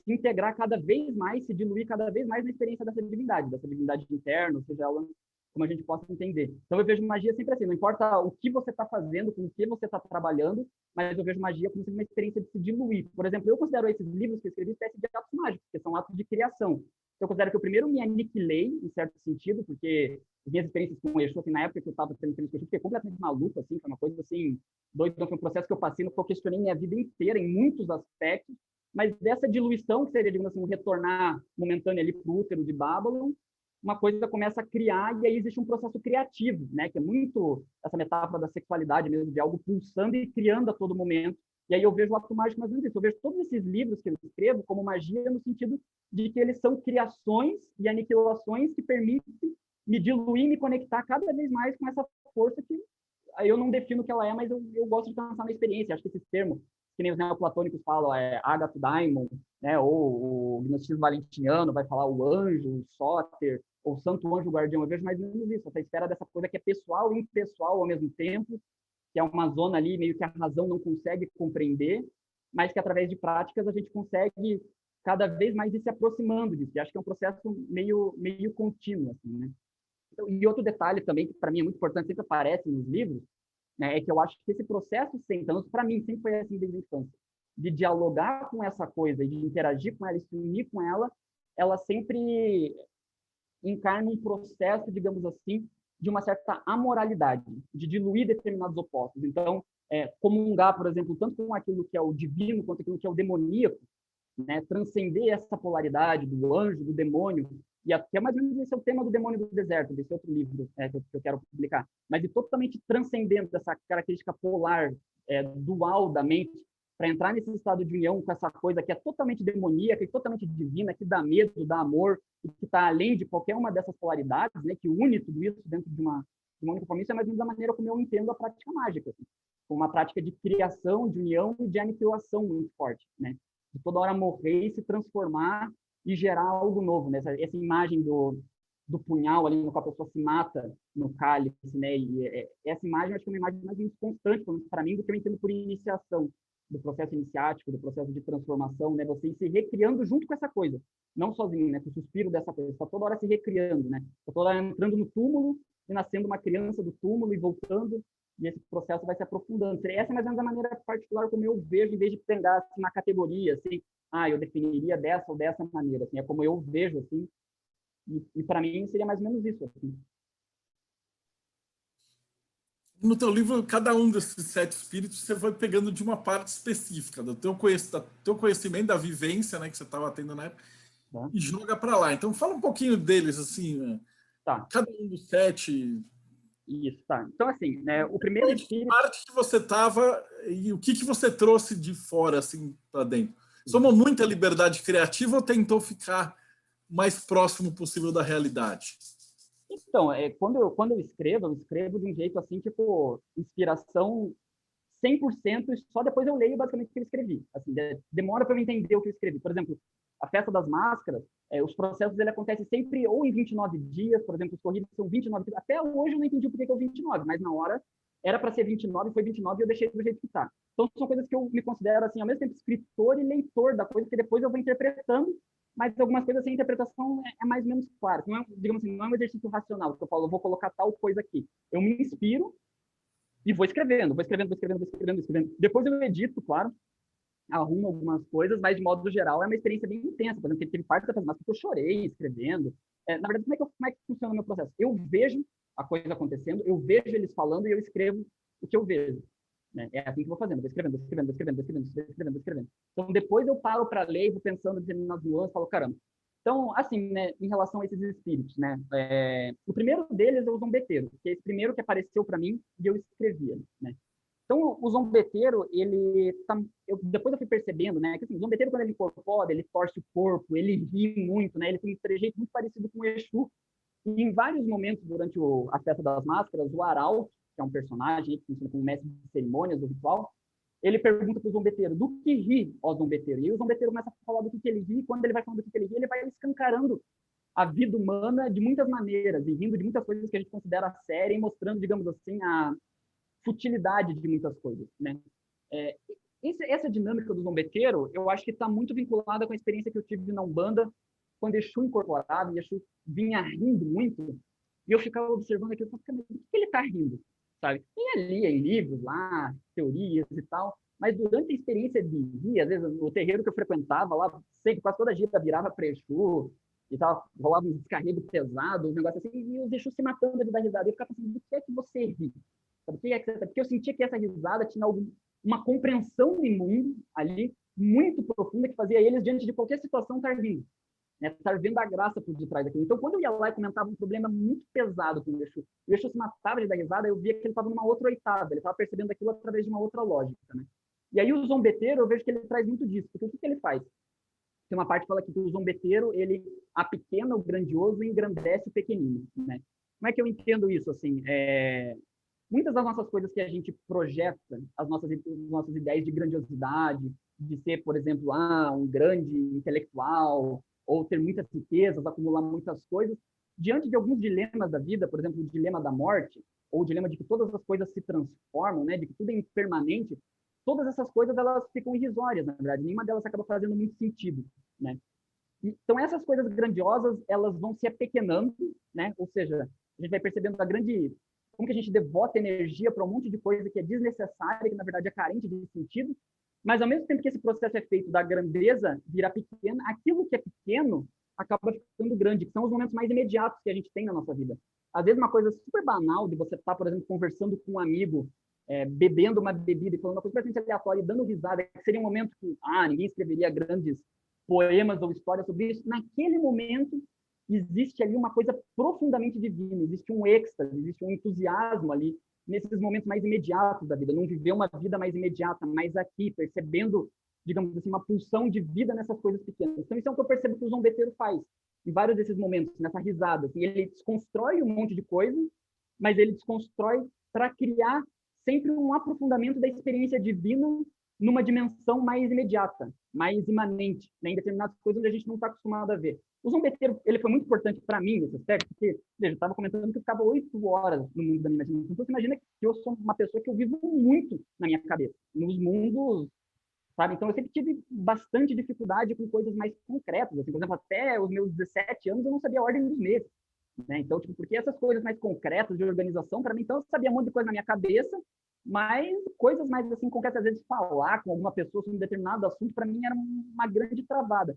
se integrar cada vez mais, se diluir cada vez mais na experiência dessa divindade interna, seja ela como a gente possa entender. Então, eu vejo magia sempre assim, não importa o que você está fazendo, com o que você está trabalhando, mas eu vejo magia como uma experiência de se diluir. Por exemplo, eu considero esses livros que eu escrevi espécie de atos mágicos, que são atos de criação. Eu considero que eu primeiro me aniquilei, em certo sentido, porque as minhas experiências com o Exu, assim, na época que eu estava tendo experiência com o Exu, fiquei completamente maluco, assim, foi uma coisa assim, doido, então foi um processo que eu passei, no qual eu questionei minha vida inteira, em muitos aspectos, mas dessa diluição, que seria, digamos assim, um retornar momentâneo ali para o útero de Babylon, uma coisa começa a criar e aí existe um processo criativo, né? Que é muito essa metáfora da sexualidade mesmo, de algo pulsando e criando a todo momento. E aí eu vejo o ato mágico mais ou menos isso. Eu vejo todos esses livros que eu escrevo como magia no sentido de que eles são criações e aniquilações que permitem me diluir, me conectar cada vez mais com essa força que eu não defino o que ela é, mas eu gosto de pensar na experiência. Acho que esses termos, que nem os neoplatônicos falam, Agatha Daimon, né? Ou o gnosticismo valentiniano vai falar o anjo, o sóter, ou Santo Anjo Guardião. Eu vejo mais ou menos isso, essa espera dessa coisa que é pessoal e impessoal ao mesmo tempo, que é uma zona ali meio que a razão não consegue compreender, mas que através de práticas a gente consegue cada vez mais ir se aproximando disso. E acho que é um processo meio contínuo, assim, né? Então, e outro detalhe também, que para mim é muito importante, sempre aparece nos livros, né, é que eu acho que esse processo de 100 anos, para mim, sempre foi assim desde a infância, de dialogar com essa coisa, de interagir com ela, de se unir com ela sempre encarna um processo, digamos assim, de uma certa amoralidade, de diluir determinados opostos. Então, comungar, por exemplo, tanto com aquilo que é o divino quanto aquilo que é o demoníaco, né? Transcender essa polaridade do anjo, do demônio, e até mais ou menos esse é o tema do Demônio do Deserto, desse outro livro que eu quero publicar, mas de totalmente transcendendo essa característica polar, dual da mente, para entrar nesse estado de união com essa coisa que é totalmente demoníaca e totalmente divina, que dá medo, dá amor, e que está além de qualquer uma dessas polaridades, né, que une tudo isso dentro de uma única forma. Isso é mais ou menos a maneira como eu entendo a prática mágica, assim, como uma prática de criação, de união e de aniquilação muito forte, né? De toda hora morrer e se transformar e gerar algo novo, né? Essa imagem do punhal ali no qual a pessoa se mata no cálice, né? E essa imagem eu acho que é uma imagem mais constante para mim do que eu entendo por iniciação, do processo iniciático, do processo de transformação, né? Você ir se recriando junto com essa coisa, não sozinho, né? Com o suspiro dessa coisa, está toda hora se recriando, né? Está toda hora entrando no túmulo e nascendo uma criança do túmulo e voltando e esse processo vai se aprofundando. Essa é mais ou menos a maneira particular como eu vejo, em vez de pegar assim, uma categoria, assim, eu definiria dessa ou dessa maneira, assim, é como eu vejo, assim, e para mim seria mais ou menos isso, assim. No teu livro, cada um desses 7 espíritos você vai pegando de uma parte específica do teu conhecimento, da vivência, né, que você estava tendo na época, Tá? e joga para lá. Então fala um pouquinho deles, assim, né? Tá. Cada um dos 7. Isso, tá. Então, assim, né, o primeiro De que espírito... parte que você estava e o que você trouxe de fora, assim, para dentro? Somou muita liberdade criativa ou tentou ficar mais próximo possível da realidade? Então, quando eu escrevo de um jeito assim, tipo, inspiração 100% e só depois eu leio basicamente o que eu escrevi. Assim, demora para eu entender o que eu escrevi. Por exemplo, a Festa das Máscaras, os processos ele acontecem sempre ou em 29 dias, por exemplo, os corridos são 29 dias. Até hoje eu não entendi por que é o 29, mas na hora era para ser 29, foi 29 e eu deixei do jeito que está. Então são coisas que eu me considero assim, ao mesmo tempo escritor e leitor da coisa, que depois eu vou interpretando, mas algumas coisas assim, a interpretação é mais ou menos clara. Não é, digamos assim, não é um exercício racional, que eu falo, eu vou colocar tal coisa aqui. Eu me inspiro e vou escrevendo, vou escrevendo, vou escrevendo, vou escrevendo, vou escrevendo. Depois eu edito, claro, arrumo algumas coisas, mas de modo geral é uma experiência bem intensa. Por exemplo, teve parte da Festa que eu chorei escrevendo. Na verdade, como é que funciona o meu processo? Eu vejo a coisa acontecendo, eu vejo eles falando e eu escrevo o que eu vejo. Né? É assim que eu vou fazendo, vou escrevendo, vou escrevendo, vou escrevendo, vou escrevendo, vou escrevendo, vou escrevendo. Então, depois eu paro para ler e vou pensando nas nuances, falo, caramba. Então, assim, né, em relação a esses espíritos, né, o primeiro deles é o zombeteiro, que é esse primeiro que apareceu para mim e eu escrevia, né. Então, o zombeteiro, depois eu fui percebendo, né, que assim, o zombeteiro, quando ele incorpora, ele torce o corpo, ele ri muito, né, ele tem um trejeito muito parecido com o Exu. E em vários momentos durante a Festa das Máscaras, o Arauto, que é um personagem que funciona como mestre de cerimônias do ritual, ele pergunta para o zombeteiro, do que ri, ó zombeteiro? E o zombeteiro começa a falar do que ele ri, e quando ele vai falando do que ele ri, ele vai escancarando a vida humana de muitas maneiras, e rindo de muitas coisas que a gente considera séria, e mostrando, digamos assim, a futilidade de muitas coisas, né? É, essa dinâmica do zombeteiro, eu acho que está muito vinculada com a experiência que eu tive na Umbanda, quando Exu incorporado, e Exu vinha rindo muito, e eu ficava observando aquilo, mas por que ele está rindo? Sabe? E lia em livros lá, teorias e tal, mas durante a experiência de rir, às vezes o terreiro que eu frequentava lá, sempre, quase toda a gira virava para Exu, e tal, rolava um descarrego pesado, um negócio assim, e os Exu se matando de dar risada. E eu ficava pensando, do que é que você ri? Porque eu sentia que essa risada tinha uma compreensão do mundo ali muito profunda que fazia eles, diante de qualquer situação, estar rindo. Né? Estar vendo a graça por detrás daquilo. Então, quando eu ia lá e comentava um problema muito pesado com o Exu se matava de dar risada, eu via que ele estava numa outra oitava, ele estava percebendo aquilo através de uma outra lógica. Né? E aí o zombeteiro, eu vejo que ele traz muito disso, porque o que ele faz? Tem uma parte que fala que o zombeteiro, ele apequena o grandioso e engrandece o pequenino. Né? Como é que eu entendo isso? Assim, muitas das nossas coisas que a gente projeta, as nossas ideias de grandiosidade, de ser, por exemplo, um grande intelectual, ou ter muitas riquezas, acumular muitas coisas, diante de alguns dilemas da vida, por exemplo, o dilema da morte, ou o dilema de que todas as coisas se transformam, né, de que tudo é impermanente, todas essas coisas elas ficam irrisórias, na verdade, nenhuma delas acaba fazendo muito sentido, né? Então essas coisas grandiosas, elas vão se apequenando, né? Ou seja, a gente vai percebendo como que a gente devota energia para um monte de coisa que é desnecessária, que na verdade é carente de sentido, mas ao mesmo tempo que esse processo é feito da grandeza virar pequena, aquilo que é pequeno acaba ficando grande, que são os momentos mais imediatos que a gente tem na nossa vida. Às vezes uma coisa super banal de você estar, por exemplo, conversando com um amigo, bebendo uma bebida e falando uma coisa completamente aleatória e dando risada, que seria um momento que ninguém escreveria grandes poemas ou histórias sobre isso. Naquele momento, existe ali uma coisa profundamente divina, existe um êxtase, existe um entusiasmo ali, nesses momentos mais imediatos da vida, não viver uma vida mais imediata, mais aqui, percebendo, digamos assim, uma pulsão de vida nessas coisas pequenas. Então, isso é o que eu percebo que o zombeteiro faz, em vários desses momentos, nessa risada. Assim, ele desconstrói um monte de coisa, mas ele desconstrói para criar sempre um aprofundamento da experiência divina numa dimensão mais imediata, mais imanente, né, em determinadas coisas onde a gente não está acostumado a ver. O zombeteiro, ele foi muito importante para mim nesse aspecto, porque, veja, eu estava comentando que eu ficava 8 horas no mundo da minha imaginação. Então, você imagina que eu sou uma pessoa que eu vivo muito na minha cabeça, nos mundos, sabe? Então, eu sempre tive bastante dificuldade com coisas mais concretas. Assim, por exemplo, até os meus 17 anos, eu não sabia a ordem dos meses. né? Então, tipo, porque essas coisas mais concretas de organização, para mim, então, eu sabia um monte de coisa na minha cabeça, mas coisas mais assim concretas, às vezes falar com alguma pessoa sobre um determinado assunto, para mim era uma grande travada.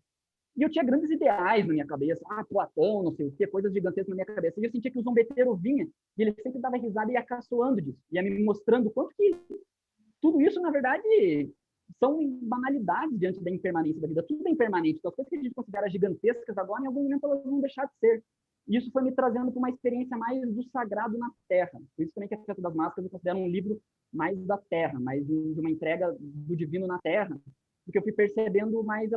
E eu tinha grandes ideais na minha cabeça, Platão, não sei o quê, coisas gigantescas na minha cabeça. E eu sentia que o zombeteiro vinha e ele sempre dava risada e ia caçoando disso, ia me mostrando quanto que tudo isso, na verdade, são banalidades diante da impermanência da vida. Tudo é impermanente. Então, as coisas que a gente considera gigantescas agora, em algum momento, elas vão deixar de ser. E isso foi me trazendo para uma experiência mais do sagrado na Terra. Por isso também que a Festa das Máscaras eu considero um livro mais da Terra, mais de uma entrega do divino na Terra, porque eu fui percebendo mais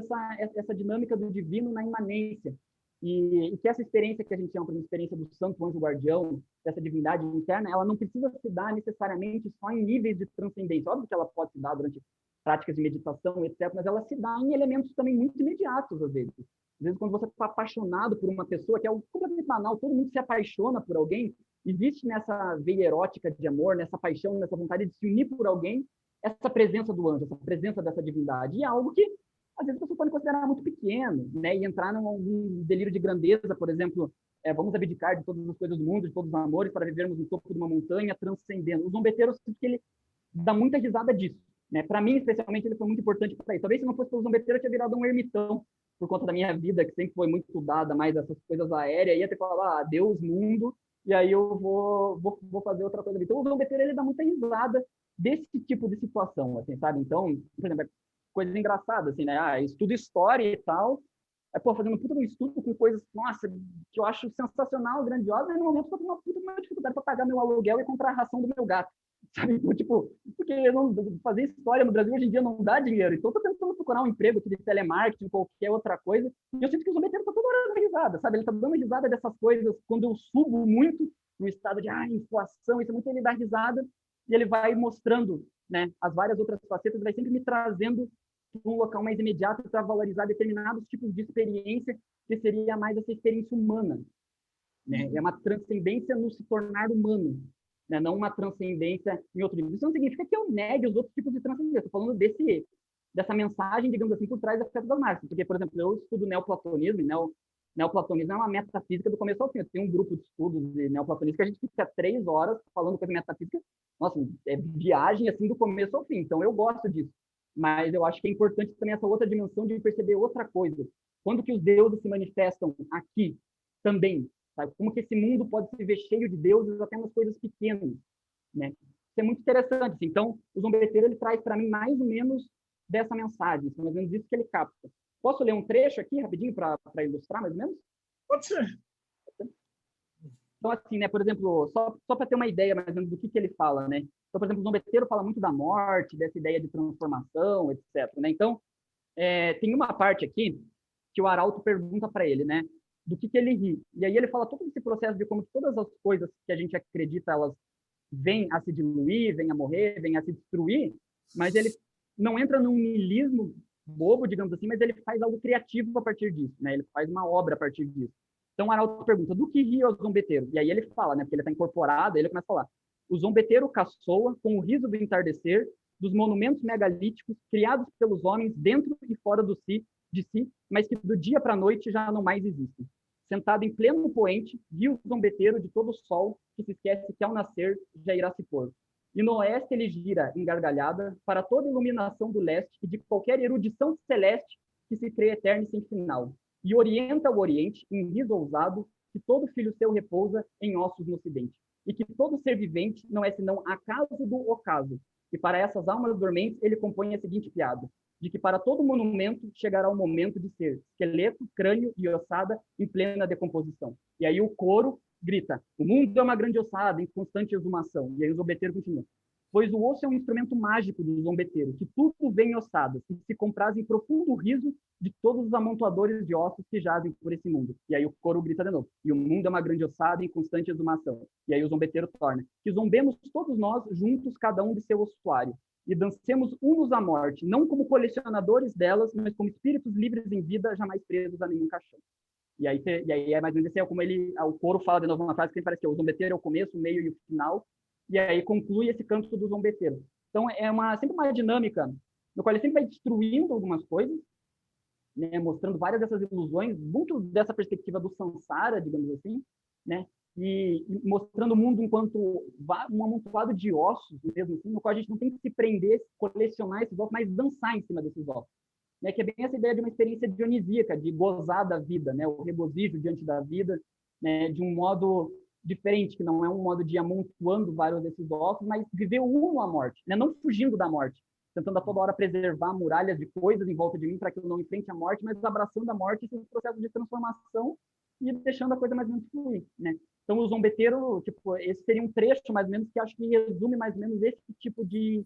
essa dinâmica do divino na imanência. E que essa experiência que a gente chama de experiência do santo anjo guardião, dessa divindade interna, ela não precisa se dar necessariamente só em níveis de transcendência. Óbvio que ela pode se dar durante práticas de meditação, etc., mas ela se dá em elementos também muito imediatos, às vezes. Às vezes, quando você está apaixonado por uma pessoa, que é algo completamente banal, todo mundo se apaixona por alguém, existe nessa veia erótica de amor, nessa paixão, nessa vontade de se unir por alguém, essa presença do anjo, essa presença dessa divindade. E é algo que, às vezes, você pode considerar muito pequeno, né? E entrar num delírio de grandeza, por exemplo, vamos abdicar de todas as coisas do mundo, de todos os amores, para vivermos no topo de uma montanha, transcendendo. O zombeteiro, ele dá muita risada disso. Né? Para mim, especialmente, ele foi muito importante para isso. Talvez se não fosse pelo zombeteiro, eu tinha virado um ermitão, por conta da minha vida, que sempre foi muito dada mais essas coisas aéreas, ia ter que falar, Deus, mundo, e aí eu vou fazer outra coisa. Então, o zombeteiro, ele dá muita risada desse tipo de situação, assim, sabe? Então, por exemplo, coisa engraçada, assim, né? Estudo história e tal, fazendo um puta de um estudo com coisas, nossa, que eu acho sensacional, grandiosa, e no momento eu tô com uma puta de uma dificuldade para pagar meu aluguel e comprar a ração do meu gato. Sabe? Tipo, porque fazer história no Brasil hoje em dia não dá dinheiro. Então, eu tô tentando procurar um emprego de telemarketing, qualquer outra coisa, e eu sinto que o zombeteiro tá toda hora dando risada, sabe? Ele tá dando risada dessas coisas quando eu subo muito no estado de inflação, isso é muito, ele dá risada, e ele vai mostrando, né, as várias outras facetas, vai sempre me trazendo para um local mais imediato para valorizar determinados tipos de experiência, que seria mais essa experiência humana. Né? É uma transcendência no se tornar humano, né? Não uma transcendência em outro nível. Isso não significa que eu negue os outros tipos de transcendência. Estou falando dessa mensagem, digamos assim, por trás da Festa das Márcias. Porque, por exemplo, eu estudo neoplatonismo, e neoplatonismo é uma metafísica do começo ao fim. Eu tenho um grupo de estudos de neoplatonismo que a gente fica 3 horas falando coisa metafísica. Nossa, é viagem assim do começo ao fim. Então, eu gosto disso. Mas eu acho que é importante também essa outra dimensão de perceber outra coisa. Quando que os deuses se manifestam aqui também? Sabe? Como que esse mundo pode se ver cheio de deuses até nas coisas pequenas, né? Isso é muito interessante. Assim. Então, o zombeteiro, ele traz para mim mais ou menos dessa mensagem, mais ou menos isso que ele capta. Posso ler um trecho aqui, rapidinho, para ilustrar, mais ou menos? Pode ser. Então, assim, né, por exemplo, só para ter uma ideia mais ou menos do que ele fala, né? Então, por exemplo, o zombeteiro fala muito da morte, dessa ideia de transformação, etc. Né? Então, tem uma parte aqui que o Arauto pergunta para ele, né? Do que ele ri. E aí ele fala todo esse processo de como todas as coisas que a gente acredita, elas vêm a se diluir, vêm a morrer, vêm a se destruir, mas ele não entra num niilismo bobo, digamos assim, mas ele faz algo criativo a partir disso, né? Ele faz uma obra a partir disso. Então o Arauto pergunta, do que ri o zombeteiro? E aí ele fala, né? Porque ele está incorporado, aí ele começa a falar. O zombeteiro caçoa com o riso do entardecer dos monumentos megalíticos criados pelos homens dentro e fora de si, mas que do dia para a noite já não mais existem. Sentado em pleno poente, viu o zombeteiro de todo o sol, que se esquece que ao nascer já irá se pôr. E no oeste ele gira, engargalhada, para toda iluminação do leste e de qualquer erudição celeste que se crê eterna e sem final. E orienta o oriente, em riso ousado, que todo filho seu repousa em ossos no ocidente. E que todo ser vivente não é senão acaso do ocaso. E para essas almas dormentes ele compõe a seguinte piada: de que para todo monumento chegará o momento de ser esqueleto, crânio e ossada em plena decomposição. E aí o coro grita, o mundo é uma grande ossada em constante exumação. E aí o zombeteiro continua. Pois o osso é um instrumento mágico do zombeteiro, que tudo vem em ossadas, e se compraz em profundo riso de todos os amontoadores de ossos que jazem por esse mundo. E aí o coro grita de novo, e o mundo é uma grande ossada em constante exumação. E aí o zombeteiro torna, que zombemos todos nós juntos, cada um de seu ossuário, e dancemos unos à morte, não como colecionadores delas, mas como espíritos livres em vida, jamais presos a nenhum caixão. E aí é mais ou menos assim, como o coro fala de novo uma frase que parece que é o zombeteiro é o começo, o meio e o final, e aí conclui esse canto do zombeteiro. Então, sempre uma dinâmica no qual ele sempre vai destruindo algumas coisas, né, mostrando várias dessas ilusões, muito dessa perspectiva do samsara, digamos assim, né? E mostrando o mundo enquanto um amontoado de ossos, mesmo assim, no qual a gente não tem que se prender, colecionar esses ossos, mas dançar em cima desses ossos. Né? Que é bem essa ideia de uma experiência dionisíaca, de gozar da vida, né? O regozijo diante da vida, né? De um modo diferente, que não é um modo de ir amontoando vários desses ossos, mas viver uno à morte, né? Não fugindo da morte, tentando a toda hora preservar muralhas de coisas em volta de mim para que eu não enfrente a morte, mas abraçando a morte e esse processo de transformação e deixando a coisa mais ou menos fluir, né? Então, o zombeteiro, tipo, esse seria um trecho, mais ou menos, que acho que resume mais ou menos esse tipo de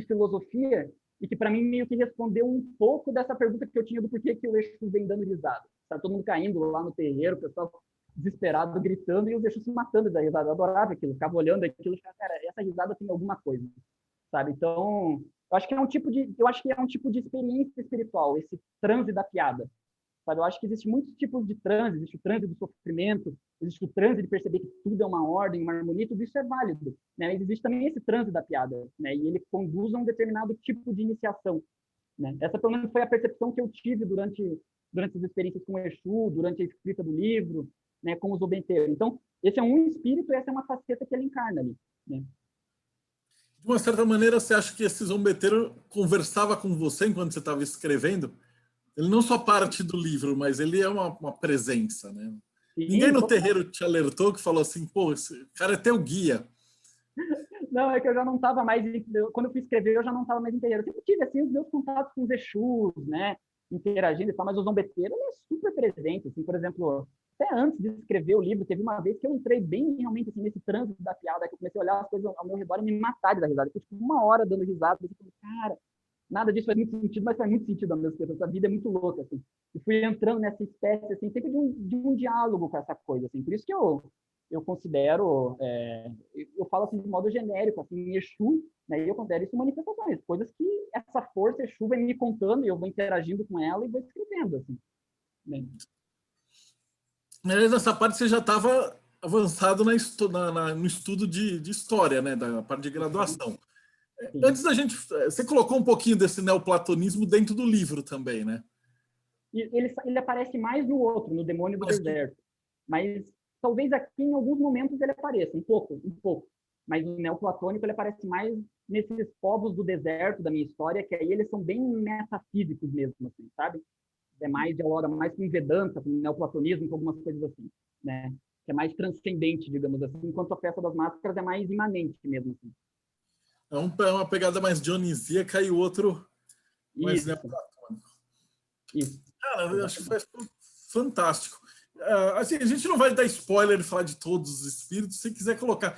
filosofia e que, para mim, meio que respondeu um pouco dessa pergunta que eu tinha do porquê que o Exu vem dando risada. Tá todo mundo caindo lá no terreiro, o pessoal desesperado, gritando, e os Exus se matando da risada. Eu adorava aquilo, ficava olhando aquilo e ficava, cara, essa risada tem alguma coisa, sabe? Então, eu acho que é um tipo de experiência espiritual, esse transe da piada. Sabe? Eu acho que existe muitos tipos de transe, existe o transe do sofrimento, existe o transe de perceber que tudo é uma ordem, uma harmonia, tudo isso é válido, né? Mas existe também esse transe da piada, né? E ele conduz a um determinado tipo de iniciação, né? Essa, pelo menos, foi a percepção que eu tive durante as experiências com o Exu, durante a escrita do livro, né? Com o zombeteiro. Então, esse é um espírito e essa é uma faceta que ele encarna ali, né? De uma certa maneira, você acha que esse zombeteiro conversava com você enquanto você estava escrevendo? Ele não só parte do livro, mas ele é uma presença, né? Ninguém Sim, no total. terreiro te alertou que falou assim, pô, esse cara é teu guia. Não, é que eu já não estava mais. Quando eu fui escrever, eu já não estava mais em terreiro. Eu sempre tive assim, os meus contatos com os Exus, né? Interagindo e tal, mas o zombeteiro ele é super presente. Assim, por exemplo, até antes de escrever o livro, teve uma vez que eu entrei bem realmente assim, nesse trânsito da piada, que eu comecei a olhar as coisas ao meu redor e me matar de dar risada. Eu fiquei tipo, uma hora dando risada. Eu falei, cara, nada disso faz muito sentido, mas faz muito sentido ao mesmo tempo. Essa vida é muito louca, assim. E fui entrando nessa espécie, assim, sempre de um diálogo com essa coisa, assim. Por isso que eu considero, eu falo assim de modo genérico, assim, Exu, né, e eu considero isso manifestações, coisas que essa força Exu vai me contando e eu vou interagindo com ela e vou escrevendo, assim. Né? Nessa parte você já estava avançado no estudo de história, né, da parte de graduação. Sim. Antes da gente, você colocou um pouquinho desse neoplatonismo dentro do livro também, né? E ele aparece mais no outro, no Demônio do Mas, Deserto. Mas talvez aqui em alguns momentos ele apareça, um pouco. Mas o neoplatônico ele aparece mais nesses povos do deserto da minha história, que aí eles são bem metafísicos mesmo, assim, sabe? É mais, dialoga mais com Vedanta, com neoplatonismo, com algumas coisas assim, né? Que é mais transcendente, digamos assim, enquanto a Festa das Máscaras é mais imanente mesmo, assim. é uma pegada mais dionisíaca e o outro mais Isso, neoplatônico. isso, Cara, eu acho que exatamente. foi fantástico. Assim, a gente não vai dar spoiler e falar de todos os espíritos, se quiser colocar.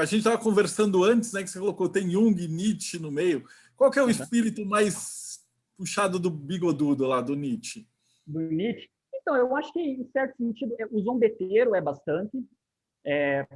A gente estava conversando antes, né, que você colocou, tem Jung e Nietzsche no meio. Qual que é o Uhum. espírito mais puxado do bigodudo lá, do Nietzsche? Do Nietzsche. Então, eu acho que, em certo sentido, o zombeteiro é bastante,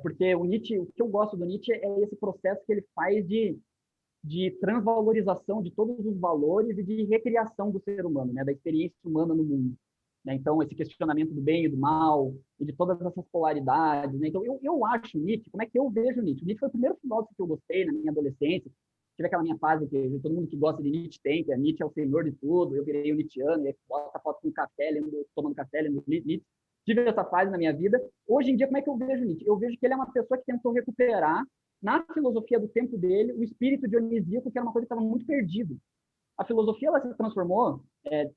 porque o Nietzsche, o que eu gosto do Nietzsche é esse processo que ele faz de transvalorização de todos os valores e de recriação do ser humano, né, da experiência humana no mundo. Né? Então, esse questionamento do bem e do mal, e de todas essas polaridades. Né? Então, eu acho Nietzsche, como é que eu vejo Nietzsche? Nietzsche foi o primeiro filósofo que eu gostei na minha adolescência. Tive aquela minha fase que todo mundo que gosta de Nietzsche tem, que Nietzsche é o senhor de tudo, eu virei um Nietzscheano, e aí bota foto com café, tomando café, lendo Nietzsche. Tive essa fase na minha vida. Hoje em dia, como é que eu vejo Nietzsche? Eu vejo que ele é uma pessoa que tentou recuperar, na filosofia do tempo dele, o espírito dionisíaco, que era uma coisa que estava muito perdido. A filosofia ela se transformou,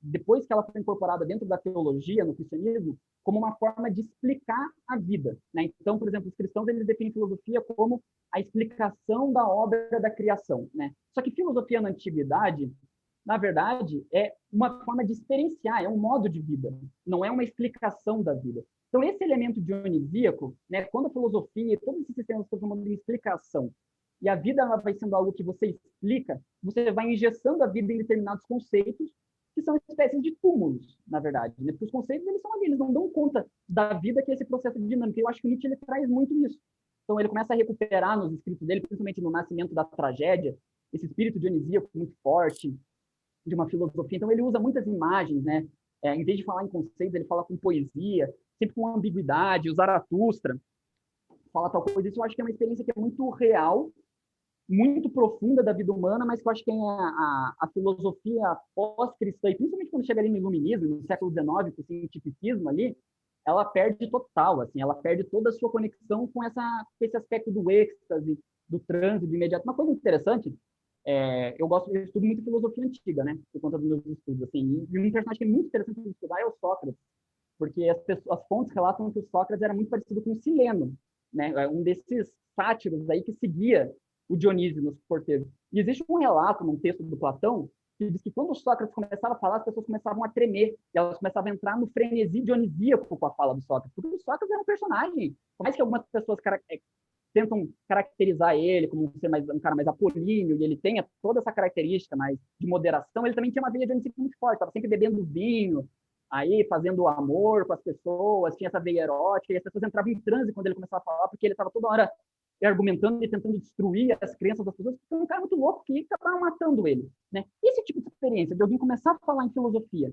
depois que ela foi incorporada dentro da teologia, no cristianismo, como uma forma de explicar a vida. Né? Então, por exemplo, os cristãos eles definem filosofia como a explicação da obra da criação. Né? Só que filosofia na antiguidade, na verdade, é uma forma de experienciar, é um modo de vida, não é uma explicação da vida. Então, esse elemento dionisíaco, né, quando a filosofia, todos esses sistemas estão formando de explicação, e a vida ela vai sendo algo que você explica, você vai engessando a vida em determinados conceitos, que são espécies de túmulos, na verdade. Né? Porque os conceitos eles são ali, eles não dão conta da vida que é esse processo dinâmico. Eu acho que o Nietzsche ele traz muito isso. Então, ele começa a recuperar nos escritos dele, principalmente no Nascimento da Tragédia, esse espírito dionisíaco muito forte, de uma filosofia. Então, ele usa muitas imagens, né? Em vez de falar em conceitos, ele fala com poesia, sempre com ambiguidade. O Zaratustra fala tal coisa. Isso eu acho que é uma experiência que é muito real, muito profunda da vida humana, mas que eu acho que a filosofia pós-cristã, e principalmente quando chega ali no iluminismo, no século XIX, com o cientificismo ali, ela perde total, assim, ela perde toda a sua conexão com esse aspecto do êxtase, do transe, do imediato. Uma coisa interessante, eu estudo muito filosofia antiga, né, por conta dos meus estudos, assim, e um personagem que é muito interessante de estudar é o Sócrates, porque as fontes relatam que o Sócrates era muito parecido com o Sileno, né, um desses sátiros aí que seguia o Dionísio nos porteiros. E existe um relato num texto do Platão que diz que quando o Sócrates começava a falar, as pessoas começavam a tremer, e elas começavam a entrar no frenesi dionisíaco com a fala do Sócrates, porque o Sócrates era um personagem, por mais que algumas pessoas tentam caracterizar ele como um cara mais apolíneo, e ele tenha toda essa característica mais de moderação, ele também tinha uma veia dionisíaca muito forte, estava sempre bebendo vinho, aí fazendo amor com as pessoas, tinha essa veia erótica, e as pessoas entravam em transe quando ele começava a falar, porque ele estava toda hora argumentando e tentando destruir as crenças das pessoas, porque foi um cara muito louco que acabava matando ele, né? Esse tipo de experiência de alguém começar a falar em filosofia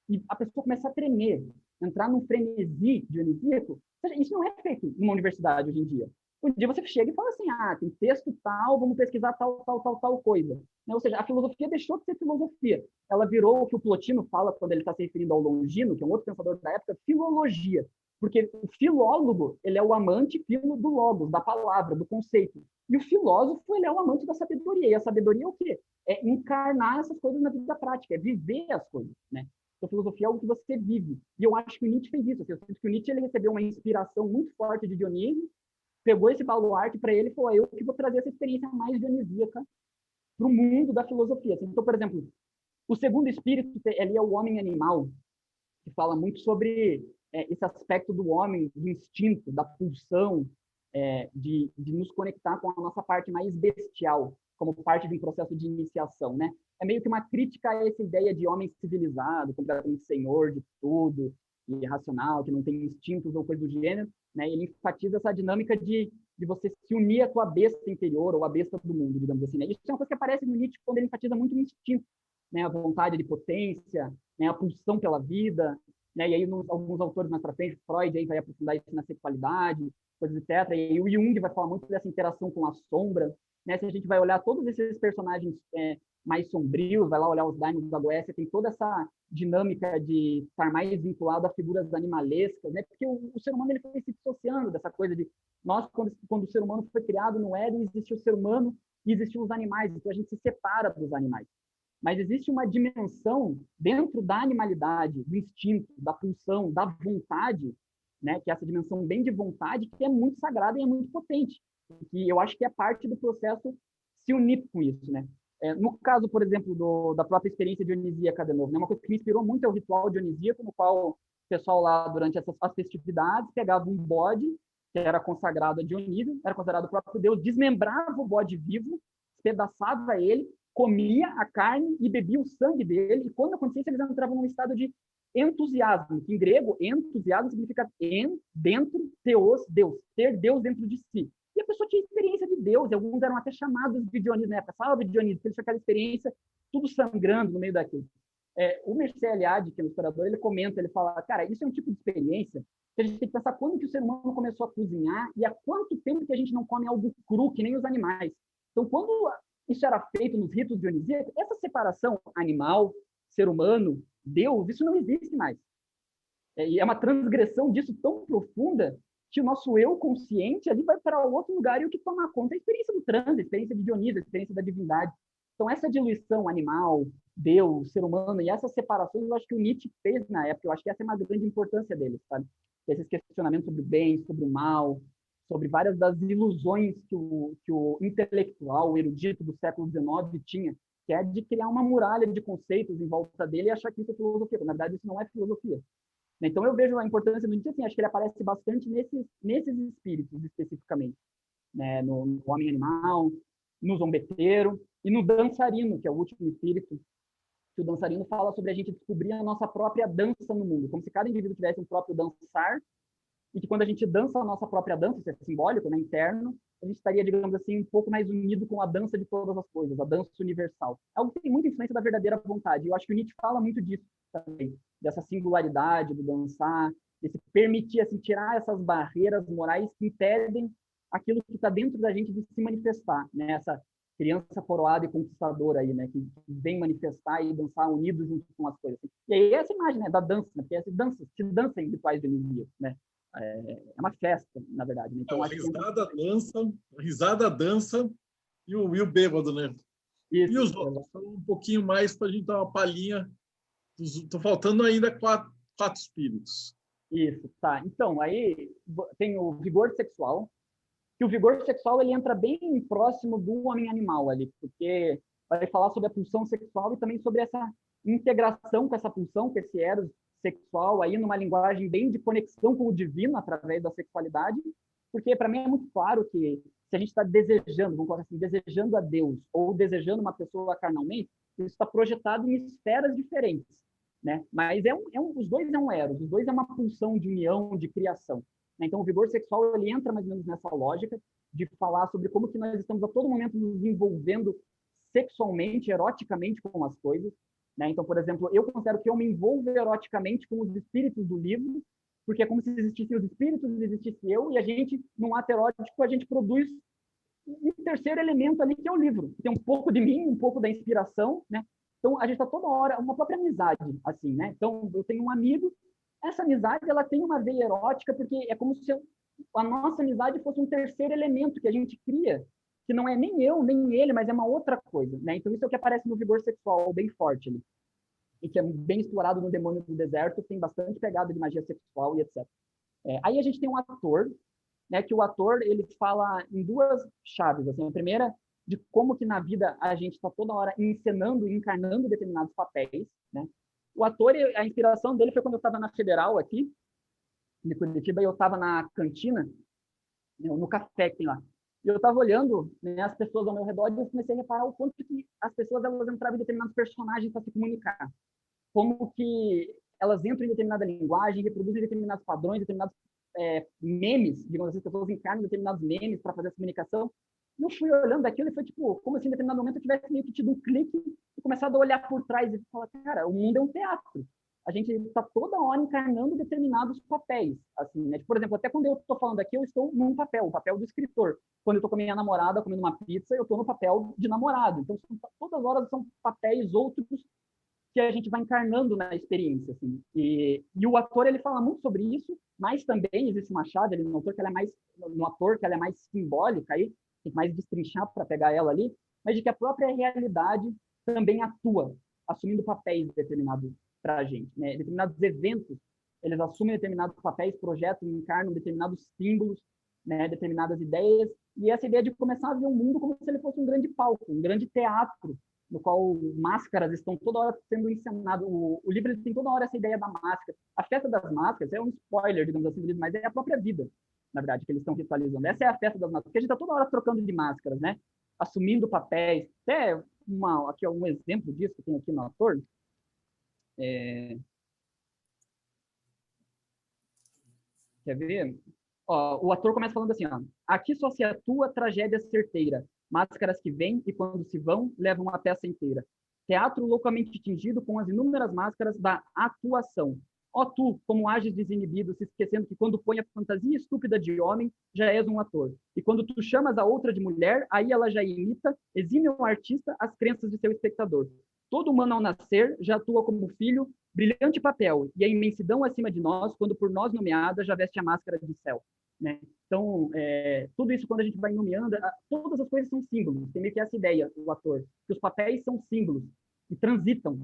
e a pessoa começar a tremer, entrar num frenesi dionisíaco, isso não é feito numa universidade hoje em dia. Um dia você chega e fala assim, tem texto tal, vamos pesquisar tal coisa. Né? Ou seja, a filosofia deixou de ser filosofia. Ela virou o que o Plotino fala quando ele está se referindo ao Longino, que é um outro pensador da época, filologia. Porque o filólogo, ele é o amante filo do logos, da palavra, do conceito. E o filósofo, ele é o amante da sabedoria. E a sabedoria é o quê? É encarnar essas coisas na vida prática, é viver as coisas, né? Então, filosofia é algo que você vive. E eu acho que o Nietzsche fez isso. Eu sinto que o Nietzsche ele recebeu uma inspiração muito forte de Dionísio, pegou esse baluarte para ele e falou, eu que vou trazer essa experiência mais dionisíaca para o mundo da filosofia. Então, por exemplo, o segundo espírito, ele é o homem animal, que fala muito sobre esse aspecto do homem, do instinto, da pulsão, de nos conectar com a nossa parte mais bestial, como parte de um processo de iniciação, né? É meio que uma crítica a essa ideia de homem civilizado, completamente senhor de tudo, e racional, que não tem instintos ou coisa do gênero, né? Ele enfatiza essa dinâmica de você se unir à tua besta interior, ou à besta do mundo, digamos assim, né? Isso é uma coisa que aparece no Nietzsche quando ele enfatiza muito o instinto, né? A vontade de potência, né? A pulsão pela vida, né? E aí alguns autores mais para frente, Freud aí vai aprofundar isso na sexualidade, coisas etc. E aí o Jung vai falar muito dessa interação com a sombra, né? Se a gente vai olhar todos esses personagens mais sombrios, vai lá olhar os Daimons da Goécia, tem toda essa dinâmica de estar mais vinculado a figuras animalescas, né? Porque o ser humano ele foi se dissociando dessa coisa de nós, quando o ser humano foi criado no Éden, existiu o ser humano e existiam os animais, então a gente se separa dos animais. Mas existe uma dimensão dentro da animalidade, do instinto, da pulsão, da vontade, né? Que é essa dimensão bem de vontade, que é muito sagrada e é muito potente. E eu acho que é parte do processo se unir com isso, né? No caso, por exemplo, da própria experiência dionisíaca de novo, né? Uma coisa que me inspirou muito é o ritual dionisíaco, no qual o pessoal lá, durante as festividades, pegava um bode, que era consagrado a Dionísio, era considerado o próprio Deus, desmembrava o bode vivo, despedaçava ele, comia a carne e bebia o sangue dele, e quando acontecia isso, eles entravam num estado de entusiasmo, que em grego, entusiasmo significa dentro, theos, Deus, ter Deus dentro de si. E a pessoa tinha experiência de Deus, e alguns eram até chamados de Dionísio na época, salve Dionísio, porque ele tinha aquela experiência, tudo sangrando no meio daquilo. O Mircea Eliade, que é um historiador, ele comenta, ele fala, cara, isso é um tipo de experiência que a gente tem que pensar quando que o ser humano começou a cozinhar e há quanto tempo que a gente não come algo cru, que nem os animais. Então, quando isso era feito nos ritos dionisíacos, essa separação animal, ser humano, Deus, isso não existe mais. E é uma transgressão disso tão profunda que o nosso eu consciente ali vai para outro lugar e o que toma conta é a experiência do transe, a experiência de Dionísio, a experiência da divindade. Então, essa diluição animal, Deus, ser humano, e essas separações, eu acho que o Nietzsche fez na época, eu acho que essa é uma grande importância dele, sabe? Esses questionamentos sobre o bem, sobre o mal, sobre várias das ilusões que o intelectual, o erudito do século XIX tinha, que é de criar uma muralha de conceitos em volta dele e achar que isso é filosofia. Na verdade, isso não é filosofia. Então, eu vejo a importância do Nietzsche, assim, acho que ele aparece bastante nesses espíritos, especificamente. Né? No homem animal, no zombeteiro e no dançarino, que é o último espírito, que o dançarino fala sobre a gente descobrir a nossa própria dança no mundo, como se cada indivíduo tivesse um próprio dançar, e que quando a gente dança a nossa própria dança, isso é simbólico, né, interno, a gente estaria, digamos assim, um pouco mais unido com a dança de todas as coisas, a dança universal. É algo que tem muita influência da verdadeira vontade, e eu acho que o Nietzsche fala muito disso também, dessa singularidade do dançar, desse permitir, assim, tirar essas barreiras morais que impedem aquilo que está dentro da gente de se manifestar, né? criança coroada e conquistadora aí, né? Que vem manifestar e dançar unido junto com as coisas. Assim. E aí essa imagem, né? Da dança, né? Porque se dança em rituais dionisíacos, né? É uma festa, na verdade. Né? Então, A acho que risada, dança e o bêbado, né? E isso, os outros? Fala um pouquinho mais para a gente dar uma palhinha. Estou faltando ainda quatro espíritos. isso, tá. Então, aí tem o vigor sexual, que o vigor sexual ele entra bem próximo do homem animal ali, porque vai falar sobre a pulsão sexual e também sobre essa integração com essa pulsão, com esse eros sexual aí numa linguagem bem de conexão com o divino através da sexualidade, porque para mim é muito claro que se a gente está desejando, vamos colocar assim, desejando a Deus ou desejando uma pessoa carnalmente, isso está projetado em esferas diferentes, né? Mas os dois é um eros, os dois é uma pulsão de união, de criação. Então, o vigor sexual ele entra mais ou menos nessa lógica de falar sobre como que nós estamos a todo momento nos envolvendo sexualmente, eroticamente com as coisas. Né? Então, por exemplo, eu considero que eu me envolvo eroticamente com os espíritos do livro, porque é como se existissem os espíritos, existisse eu, e a gente, num ato erótico, a gente produz um terceiro elemento ali, que é o livro. Tem um pouco de mim, um pouco da inspiração, né? Então, a gente está toda hora, uma própria amizade, assim, né? Então, eu tenho um amigo, essa amizade, ela tem uma veia erótica, porque é como se a nossa amizade fosse um terceiro elemento que a gente cria, que não é nem eu, nem ele, mas é uma outra coisa, né? Então, isso é o que aparece no vigor sexual, bem forte ali. E que é bem explorado no Demônio do Deserto, tem bastante pegada de magia sexual e etc. Aí a gente tem um ator, né, que o ator ele fala em duas chaves. Assim, a primeira, de como que na vida a gente está toda hora encenando e encarnando determinados papéis. Né? O ator, a inspiração dele foi quando eu estava na Federal aqui, de Curitiba, e eu estava na cantina, no café que tem lá. E eu estava olhando, né, as pessoas ao meu redor e eu comecei a reparar o quanto que as pessoas elas entravam em determinados personagens para se comunicar. Como que elas entram em determinada linguagem, reproduzem determinados padrões, determinados memes, digamos assim, as pessoas encarnam determinados memes para fazer a comunicação. E eu fui olhando aquilo e foi tipo, como se em determinado momento eu tivesse meio que tido um clique e começado a olhar por trás e falar, cara, o mundo é um teatro. A gente está toda hora encarnando determinados papéis, assim, né? Por exemplo, até quando eu estou falando aqui, eu estou num papel, o papel do escritor. Quando eu estou com a minha namorada comendo uma pizza, eu estou no papel de namorado. Então, todas as horas são papéis outros que a gente vai encarnando na experiência, assim. E o ator, ele fala muito sobre isso, mas também existe uma chave ali no ator que ela é mais simbólica aí, tem que mais destrinchar para pegar ela ali, mas de que a própria realidade também atua, assumindo papéis determinados para a gente, né? Determinados eventos, eles assumem determinados papéis, projetam, encarnam determinados símbolos, né? Determinadas ideias, e essa ideia de começar a ver o mundo como se ele fosse um grande palco, um grande teatro, no qual máscaras estão toda hora sendo encenadas. O livro ele tem toda hora essa ideia da máscara. A festa das máscaras é um spoiler, digamos assim, do livro, mas é a própria vida, na verdade, que eles estão ritualizando. Essa é a festa das máscaras, porque a gente está toda hora trocando de máscaras, né? Assumindo papéis. Até aqui um exemplo disso que tem aqui no ator. Quer ver? Ó, o ator começa falando assim, ó, aqui só se atua tragédia certeira, máscaras que vêm e quando se vão, levam a peça inteira. Teatro loucamente tingido com as inúmeras máscaras da atuação. Ó tu, como ages desinibido, se esquecendo que quando põe a fantasia estúpida de homem, já és um ator. E quando tu chamas a outra de mulher, aí ela já imita, exime o artista as crenças de seu espectador. Todo humano ao nascer já atua como filho, brilhante papel, e a imensidão acima de nós, quando por nós nomeada, já veste a máscara de céu. Né? Então, tudo isso quando a gente vai nomeando, todas as coisas são símbolos, tem meio que essa ideia, o ator, que os papéis são símbolos, e transitam.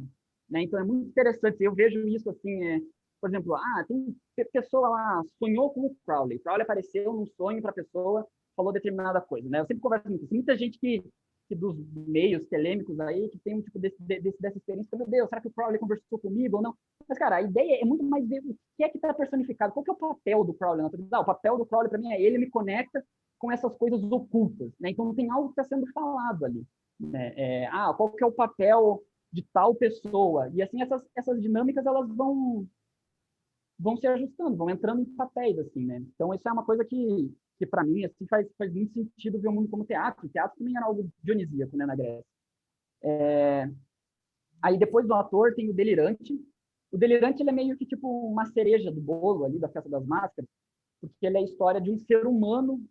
Né? Então, é muito interessante, eu vejo isso assim, por exemplo, tem pessoa lá, sonhou com o Crowley apareceu num sonho para a pessoa, falou determinada coisa. Né? Eu sempre converso com isso, muita gente que dos meios telêmicos aí, que tem um tipo dessa experiência, meu Deus, será que o Crowley conversou comigo ou não? Mas, cara, a ideia é muito mais ver o que é que está personificado, qual que é o papel do Crowley? O papel do Crowley, para mim, é ele me conecta com essas coisas ocultas, né? Então, tem algo que está sendo falado ali. Né? Qual que é o papel de tal pessoa? E, assim, essas dinâmicas, elas vão se ajustando, vão entrando em papéis, assim, né? Então, isso é uma coisa que para mim, assim, faz muito sentido ver o mundo como teatro. O teatro também era algo dionisíaco, né, na Grécia. Aí, depois do ator, tem o delirante. O delirante, ele é meio que tipo uma cereja do bolo ali, da Festa das Máscaras, porque ele é a história de um ser humano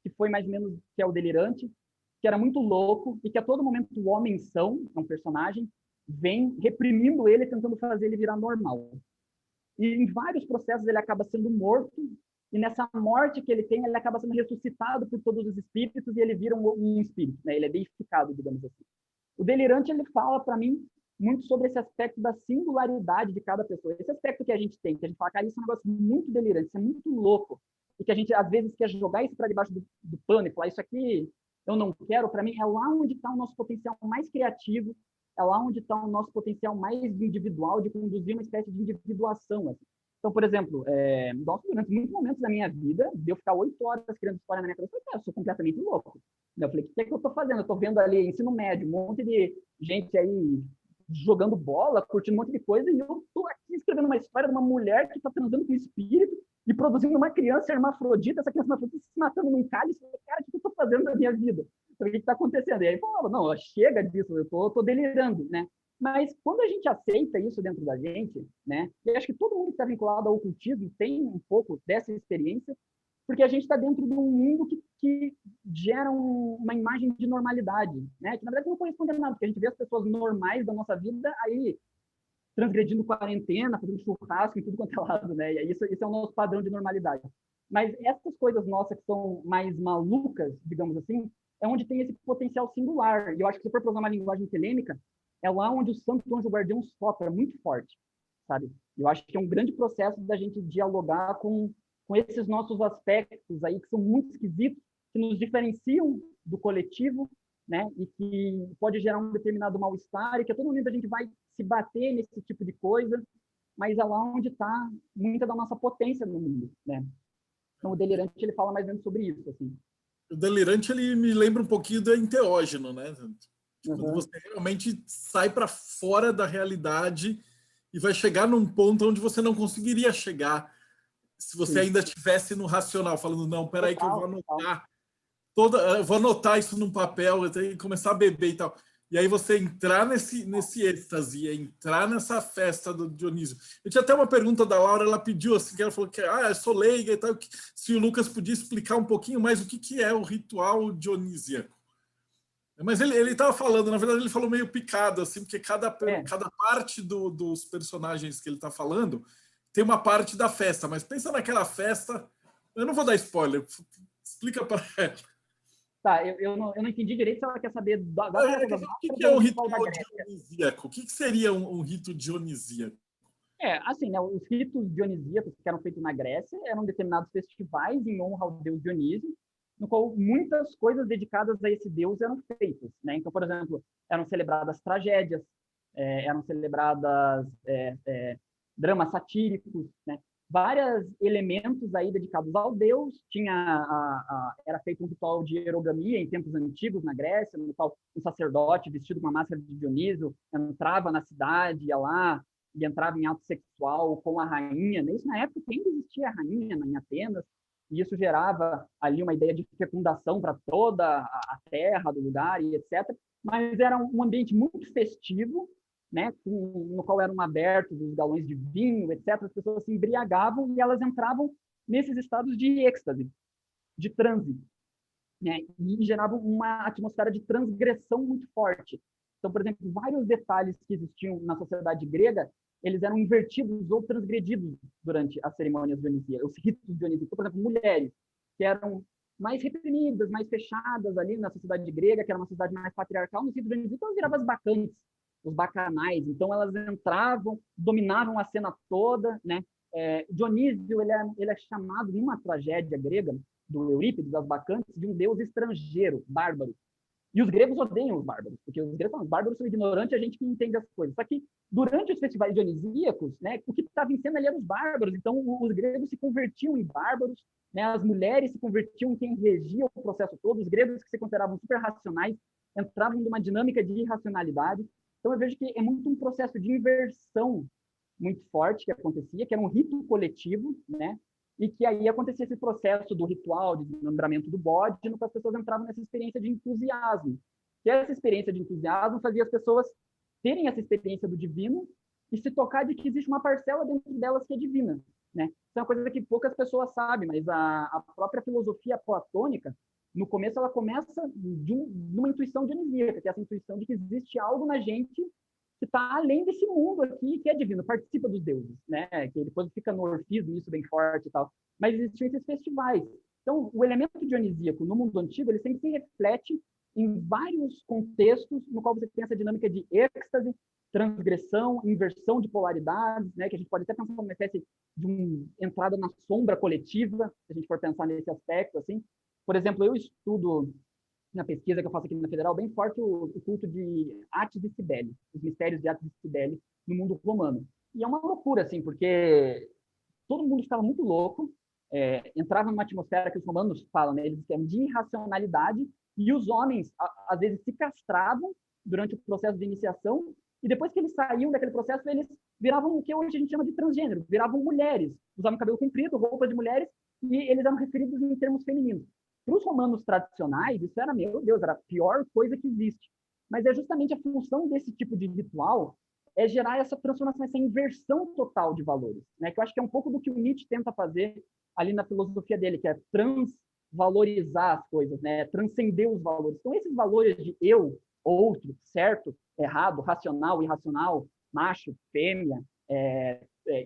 que foi mais ou menos, que é o delirante, que era muito louco e que a todo momento o homem-são, é um personagem, vem reprimindo ele, tentando fazer ele virar normal. E em vários processos ele acaba sendo morto, e nessa morte que ele tem, ele acaba sendo ressuscitado por todos os espíritos e ele vira um espírito, né? Ele é deificado, digamos assim. O Delirante, ele fala para mim muito sobre esse aspecto da singularidade de cada pessoa. Esse aspecto que a gente tem, que a gente fala, cara, isso é um negócio muito delirante, isso é muito louco, e que a gente, às vezes, quer jogar isso para debaixo do pano e falar, isso aqui eu não quero, para mim, é lá onde está o nosso potencial mais criativo, é lá onde está o nosso potencial mais individual de conduzir uma espécie de individuação. Assim. Então, por exemplo, durante muitos momentos da minha vida, de eu ficar 8 horas criando história na minha cabeça, eu sou completamente louco. Eu falei, o que é que eu estou fazendo? Eu estou vendo ali ensino médio, um monte de gente aí jogando bola, curtindo um monte de coisa, e eu estou aqui escrevendo uma história de uma mulher que está transando com o espírito e produzindo uma criança hermafrodita, essa criança hermafrodita se matando num cálice. Cara, o que eu estou fazendo na minha vida? O que está acontecendo? E aí, falava, não, chega disso, eu estou delirando, né? Mas quando a gente aceita isso dentro da gente, né? E acho que todo mundo que está vinculado ao ocultismo tem um pouco dessa experiência, porque a gente está dentro de um mundo que gera uma imagem de normalidade, né? Que na verdade não corresponde a nada, porque a gente vê as pessoas normais da nossa vida aí transgredindo quarentena, fazendo churrasco em tudo quanto é lado, né? E isso é o nosso padrão de normalidade. Mas essas coisas nossas que são mais malucas, digamos assim, é onde tem esse potencial singular. E eu acho que se for para usar uma linguagem telêmica, é lá onde o santo anjo guardião sopra muito forte, sabe? Eu acho que é um grande processo da gente dialogar com esses nossos aspectos aí que são muito esquisitos, que nos diferenciam do coletivo, né? E que pode gerar um determinado mal-estar e que a todo momento a gente vai se bater nesse tipo de coisa, mas é lá onde está muita da nossa potência no mundo, né? Então o Delirante, ele fala mais ou menos sobre isso, assim. O Delirante, ele me lembra um pouquinho do enteógeno, né? Quando você realmente sai para fora da realidade e vai chegar num ponto onde você não conseguiria chegar se você ainda estivesse no racional, falando, não, peraí que eu vou anotar vou anotar isso num papel e começar a beber e tal. E aí você entrar nesse êxtase, entrar nessa festa do Dionísio. Eu tinha até uma pergunta da Laura, ela pediu assim, que ela falou que eu sou leiga e tal, se o Lucas podia explicar um pouquinho mais o que é o ritual dionísiaco. Mas ele estava falando, na verdade ele falou meio picado, assim, porque cada parte dos personagens que ele está falando tem uma parte da festa, mas pensa naquela festa, eu não vou dar spoiler, explica para ela. Tá, eu não entendi direito se ela quer saber da festa das Bárbara. O que é um ritual dionisíaco? O que seria um rito dionisíaco? Assim, né, os ritos dionisíacos que eram feitos na Grécia eram determinados festivais em honra ao deus Dionísio, no qual muitas coisas dedicadas a esse deus eram feitas, né? Então, por exemplo, eram celebradas tragédias, eram celebradas dramas satíricos, né? Vários elementos aí dedicados ao deus. Era feito um ritual de erogamia em tempos antigos na Grécia, no qual um sacerdote vestido com uma máscara de Dionísio entrava na cidade, ia lá e entrava em ato sexual com a rainha. Isso na época ainda existia a rainha em Atenas, e isso gerava ali uma ideia de fecundação para toda a terra do lugar e etc. Mas era um ambiente muito festivo, né, no qual eram abertos os galões de vinho, etc. As pessoas se embriagavam e elas entravam nesses estados de êxtase, de transe, né, e geravam uma atmosfera de transgressão muito forte. Então, por exemplo, vários detalhes que existiam na sociedade grega, eles eram invertidos ou transgredidos durante as cerimônias dionisíacas, os ritos dionisíacos. Por exemplo, mulheres que eram mais reprimidas, mais fechadas ali na sociedade grega, que era uma sociedade mais patriarcal, nos ritos dionisíacos elas viravam as bacantes, os bacanais. Então elas entravam, dominavam a cena toda, né? Dionísio, ele é chamado numa tragédia grega do Eurípides, das Bacantes, de um deus estrangeiro, bárbaro. E os gregos odeiam os bárbaros, porque os gregos falam, os bárbaros são ignorantes, a gente que entende as coisas. Só que durante os festivais dionisíacos, né, o que estava em cena ali eram os bárbaros. Então os gregos se convertiam em bárbaros, né, as mulheres se convertiam em quem regia o processo todo, os gregos que se consideravam super racionais entravam numa dinâmica de irracionalidade. Então eu vejo que é muito um processo de inversão muito forte que acontecia, que era um rito coletivo, né? E que aí acontecia esse processo do ritual, de desmembramento do bode, no que as pessoas entravam nessa experiência de entusiasmo. Que essa experiência de entusiasmo fazia as pessoas terem essa experiência do divino e se tocar de que existe uma parcela dentro delas que é divina, né? Isso é uma coisa que poucas pessoas sabem, mas a própria filosofia platônica, no começo ela começa numa intuição dionisíaca, que é essa intuição de que existe algo na gente que está além desse mundo aqui, que é divino, participa dos deuses, né? Que depois fica no orfismo, isso bem forte e tal. Mas existiam esses festivais. Então, o elemento dionisíaco no mundo antigo, ele sempre se reflete em vários contextos no qual você tem essa dinâmica de êxtase, transgressão, inversão de polaridades, né? Que a gente pode até pensar numa espécie de uma entrada na sombra coletiva, se a gente for pensar nesse aspecto, assim. Por exemplo, eu estudo na pesquisa que eu faço aqui na Federal, bem forte o culto de Atis e Cibele, os mistérios de Atis e Cibele no mundo romano. E é uma loucura, assim, porque todo mundo estava muito louco, entrava numa atmosfera que os romanos falam, né, eles chamam de irracionalidade, e os homens, às vezes, se castravam durante o processo de iniciação, e depois que eles saíam daquele processo, eles viravam o que hoje a gente chama de transgênero, viravam mulheres, usavam cabelo comprido, roupas de mulheres, e eles eram referidos em termos femininos. Para os romanos tradicionais, isso era, meu Deus, era a pior coisa que existe. Mas é justamente a função desse tipo de ritual é gerar essa transformação, essa inversão total de valores, né? Que eu acho que é um pouco do que o Nietzsche tenta fazer ali na filosofia dele, que é transvalorizar as coisas, né? Transcender os valores. Então, esses valores de eu, outro, certo, errado, racional, irracional, macho, fêmea,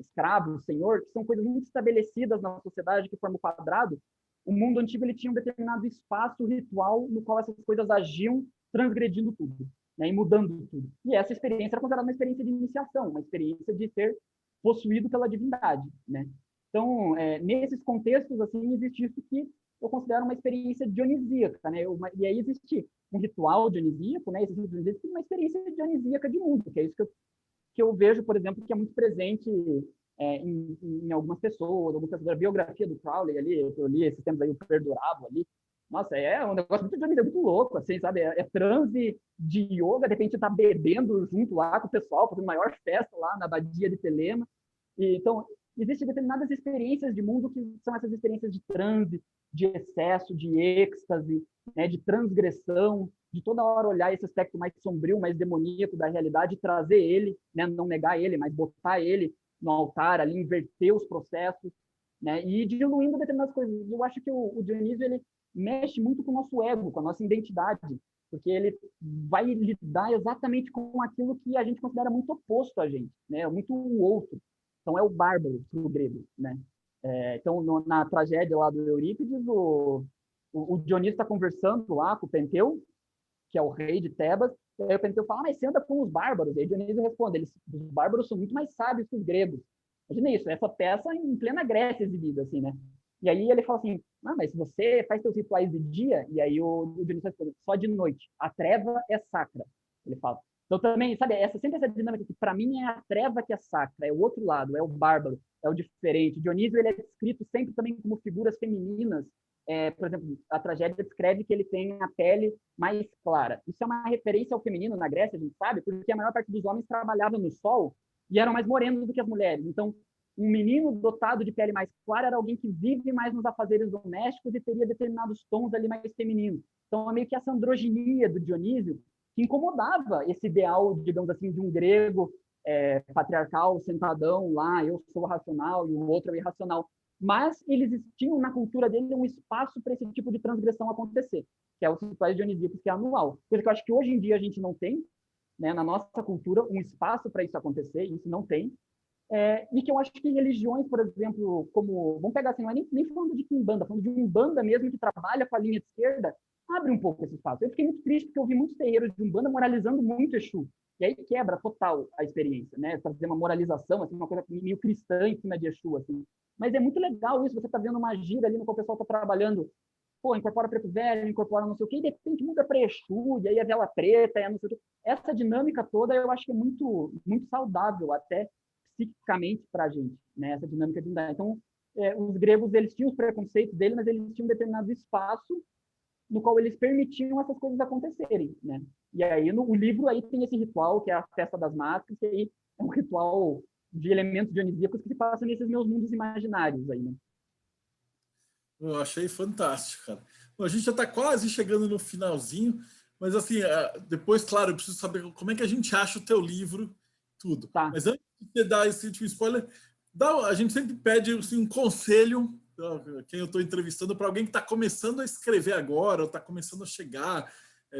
escravo, senhor, que são coisas muito estabelecidas na sociedade que formam o quadrado. O mundo antigo ele tinha um determinado espaço ritual no qual essas coisas agiam, transgredindo tudo, né, e mudando tudo. E essa experiência era considerada uma experiência de iniciação, uma experiência de ser possuído pela divindade, né? Então, nesses contextos, assim, existe isso que eu considero uma experiência dionisíaca, né? E aí existe um ritual dionisíaco, né? Existe uma experiência dionisíaca de mundo, que é isso que eu vejo, por exemplo, que é muito presente em algumas pessoas, a biografia do Crowley ali, eu li esses tempos aí, o Perdurabo ali, nossa, é um negócio muito dionisíaco, muito louco, assim, sabe? É transe de yoga, de repente tá bebendo junto lá com o pessoal, fazendo maior festa lá na abadia de Telema. E, então, existem determinadas experiências de mundo que são essas experiências de transe, de excesso, de êxtase, né, de transgressão, de toda hora olhar esse aspecto mais sombrio, mais demoníaco da realidade e trazer ele, né, não negar ele, mas botar ele no altar ali, inverter os processos, né, e ir diluindo determinadas coisas. Eu acho que o Dionísio, ele mexe muito com o nosso ego, com a nossa identidade, porque ele vai lidar exatamente com aquilo que a gente considera muito oposto a gente, né, muito o outro. Então, é o bárbaro para o grego, né? Então, na tragédia lá do Eurípides, o Dionísio está conversando lá com o Penteu, que é o rei de Tebas, e aí o Penteu fala, mas você anda com os bárbaros. E aí Dionísio responde, os bárbaros são muito mais sábios que os gregos. Imagina isso, essa peça em plena Grécia exibida, assim, né? E aí ele fala assim, mas se você faz seus rituais de dia, e aí o Dionísio responde, só de noite, a treva é sacra. Ele fala. Então também, sabe, sempre essa dinâmica que para mim é a treva que é sacra, é o outro lado, é o bárbaro, é o diferente. O Dionísio, ele é descrito sempre também como figuras femininas. Por exemplo, a tragédia descreve que ele tem a pele mais clara. Isso é uma referência ao feminino na Grécia, a gente sabe, porque a maior parte dos homens trabalhava no sol e eram mais morenos do que as mulheres. Então, um menino dotado de pele mais clara era alguém que vive mais nos afazeres domésticos e teria determinados tons ali mais femininos. Então, é meio que essa androginia do Dionísio que incomodava esse ideal, digamos assim, de um grego patriarcal, sentadão lá, eu sou racional e o outro é irracional. Mas eles tinham na cultura dele um espaço para esse tipo de transgressão acontecer, que é o ritual dionisíaco, que é anual. Coisa que eu acho que hoje em dia a gente não tem, né, na nossa cultura, um espaço para isso acontecer, isso não tem. E que eu acho que religiões, por exemplo, como, vamos pegar assim, não é nem falando de Kimbanda, falando de Umbanda mesmo, que trabalha com a linha de esquerda, abre um pouco esse espaço. Eu fiquei muito triste porque eu vi muitos terreiros de Umbanda moralizando muito Exu. E aí quebra total a experiência, né? Fazer uma moralização, assim, uma coisa meio cristã em cima de Exu, assim. Mas é muito legal isso, você tá vendo uma gira ali no qual o pessoal tá trabalhando, pô, incorpora preto velho, incorpora não sei o quê, e de repente muda para Exu, e aí a vela preta, e não sei o quê. Essa dinâmica toda eu acho que é muito, muito saudável, até psiquicamente para a gente, né? Essa dinâmica de unidade. Então, os gregos, eles tinham os preconceitos deles, mas eles tinham um determinado espaço no qual eles permitiam essas coisas acontecerem, né? E aí, o livro aí tem esse ritual, que é a festa das máscaras, que aí é um ritual de elementos dionisíacos que se passa nesses meus mundos imaginários aí, né? Eu achei fantástico, cara. Bom, a gente já está quase chegando no finalzinho, mas assim, depois, claro, eu preciso saber como é que a gente acha o teu livro, tudo. Tá. Mas antes de você dar esse último spoiler, a gente sempre pede assim, um conselho quem eu estou entrevistando, para alguém que está começando a escrever agora, ou está começando a chegar,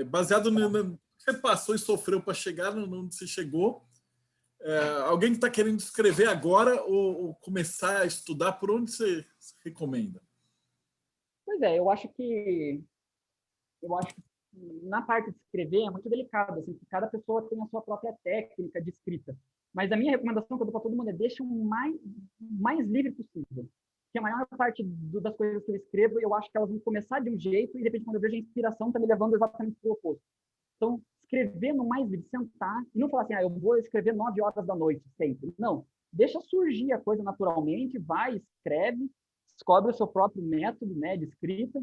baseado no que você passou e sofreu para chegar onde você chegou. Alguém que está querendo escrever agora ou começar a estudar, por onde você recomenda? Pois é, eu acho que na parte de escrever é muito delicado, assim, que cada pessoa tem a sua própria técnica de escrita. Mas a minha recomendação que eu dou para todo mundo é deixa o mais livre possível. Porque a maior parte das coisas que eu escrevo, eu acho que elas vão começar de um jeito e, de repente, quando eu vejo a inspiração, está me levando exatamente para o oposto. Então, escrever no mais livre, sentar e não falar assim, eu vou escrever 9 horas da noite sempre. Não, deixa surgir a coisa naturalmente, vai, escreve, descobre o seu próprio método, né, de escrita.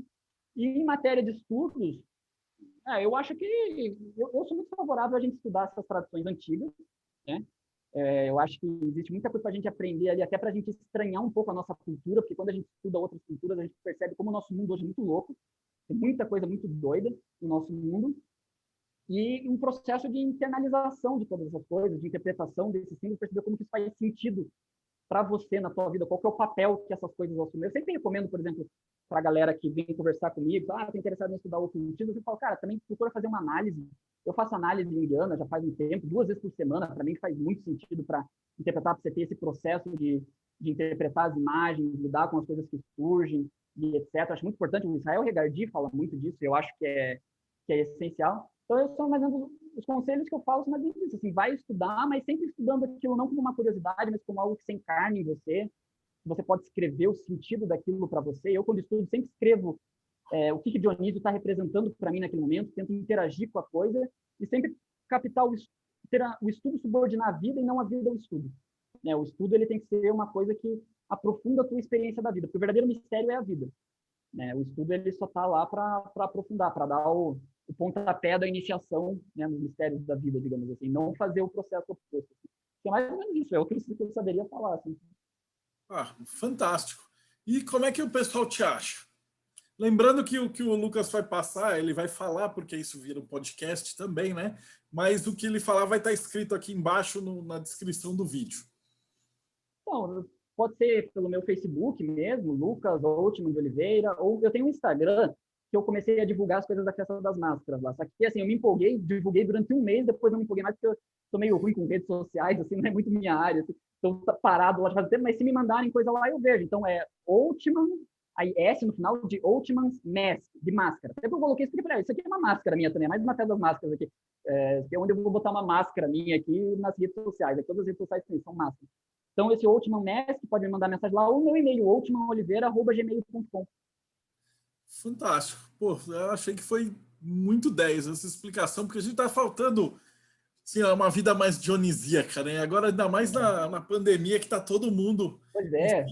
E em matéria de estudos, eu acho que eu sou muito favorável a gente estudar essas tradições antigas, né? Eu acho que existe muita coisa para a gente aprender ali, até para a gente estranhar um pouco a nossa cultura, porque quando a gente estuda outras culturas, a gente percebe como o nosso mundo hoje é muito louco, tem muita coisa muito doida no nosso mundo, e um processo de internalização de todas essas coisas, de interpretação desses símbolos, perceber como que isso faz sentido para você na tua vida, qual que é o papel que essas coisas assumem. Eu sempre recomendo, por exemplo, para a galera que vem conversar comigo, estou interessado em estudar o ocultismo, eu falo, cara, também procura fazer uma análise. Eu faço análise indiana já faz um tempo, 2 vezes por semana, para mim faz muito sentido para interpretar, para você ter esse processo de interpretar as imagens, lidar com as coisas que surgem, e etc. Acho muito importante, o Israel Regardi fala muito disso, eu acho que é essencial. Então, esses são mais ou menos os conselhos que eu falo, mas isso, assim, vai estudar, mas sempre estudando aquilo não como uma curiosidade, mas como algo que se encarna em você, você pode escrever o sentido daquilo para você. Eu, quando estudo, sempre escrevo o que Dionísio está representando para mim naquele momento, tento interagir com a coisa e sempre captar ter o estudo subordinar a vida e não a vida ao estudo. O estudo ele tem que ser uma coisa que aprofunda a tua experiência da vida, porque o verdadeiro mistério é a vida. O estudo ele só está lá para aprofundar, para dar o pontapé da iniciação, nos mistérios da vida, digamos assim, não fazer o processo oposto. É mais ou menos isso, é o que eu saberia falar. Assim. Fantástico. E como é que o pessoal te acha? Lembrando que o que o Lucas vai passar, ele vai falar, porque isso vira um podcast também, né? Mas o que ele falar vai estar escrito aqui embaixo na descrição do vídeo. Então, pode ser pelo meu Facebook mesmo, Lucas Outman de Oliveira, ou eu tenho um Instagram que eu comecei a divulgar as coisas da Festa das Máscaras lá. Só que, assim, eu me empolguei, divulguei durante um mês, depois não me empolguei mais porque eu sou meio ruim com redes sociais, assim, não é muito minha área, assim, então tá parado lá de fazer tempo, mas se me mandarem coisa lá, eu vejo. Então, Outman, aí S no final, de Outman's Mask, de máscara. Até que eu coloquei isso porque eu falei, isso aqui é uma máscara minha também, é mais uma Festa das Máscaras aqui. Que é onde eu vou botar uma máscara minha aqui nas redes sociais. Todas as redes sociais são máscaras. Então, esse Outman Mask, pode me mandar mensagem lá, ou meu e-mail, outmanoliveira@gmail.com. Fantástico. Pô, eu achei que foi muito 10 essa explicação, porque a gente tá faltando assim, uma vida mais dionisíaca, né? Agora, ainda mais na pandemia, que tá todo mundo... Pois é.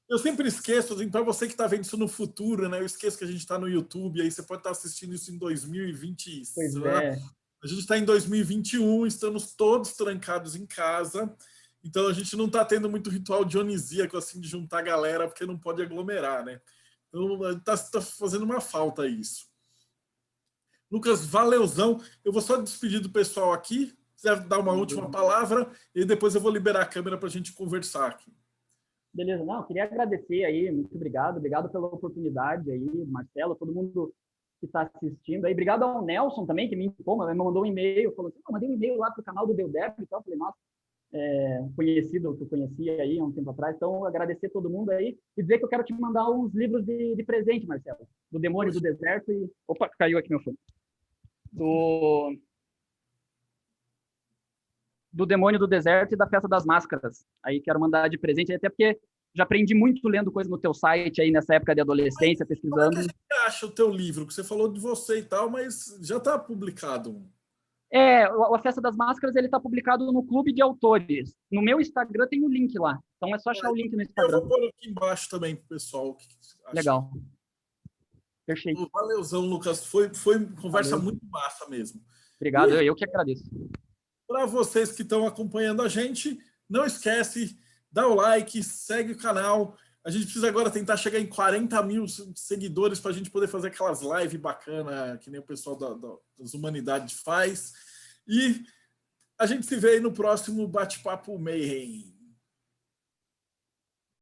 Eu sempre esqueço, assim, para você que está vendo isso no futuro, né? Eu esqueço que a gente está no YouTube, aí você pode estar assistindo isso em 2020. Pois é. A gente está em 2021, estamos todos trancados em casa, então a gente não está tendo muito ritual dionisíaco, assim, de juntar a galera, porque não pode aglomerar, né? Então está fazendo uma falta isso. Lucas, valeuzão. Eu vou só despedir do pessoal aqui, você dar uma última palavra, e depois eu vou liberar a câmera para a gente conversar aqui. Beleza, não, queria agradecer aí, muito obrigado pela oportunidade aí, Marcelo, todo mundo que está assistindo aí, obrigado ao Nelson também, que me mandou um e-mail, falou assim, mandei um e-mail lá para o canal do Deudeb e tal, falei, nossa, conhecido, que eu conhecia aí há um tempo atrás, então agradecer todo mundo aí e dizer que eu quero te mandar uns livros de presente, Marcelo, do Demônio do Deserto e... Opa, caiu aqui meu fone. Do Demônio do Deserto e da Festa das Máscaras. Aí quero mandar de presente, até porque já aprendi muito lendo coisa no teu site aí nessa época de adolescência, pesquisando. Como é que a gente acha o teu livro? Que você falou de você e tal, mas já está publicado. A Festa das Máscaras ele está publicado no Clube de Autores. No meu Instagram tem o link lá. Então é só achar o link no Instagram. Eu vou pôr aqui embaixo também para o pessoal. Legal. Perfeito. Valeuzão, Lucas. Foi uma conversa muito massa mesmo. Obrigado, eu que agradeço. Para vocês que estão acompanhando a gente, não esquece, dá o like, segue o canal. A gente precisa agora tentar chegar em 40 mil seguidores para a gente poder fazer aquelas lives bacanas que nem o pessoal das Humanidades faz. E a gente se vê aí no próximo Bate-Papo Mayhem.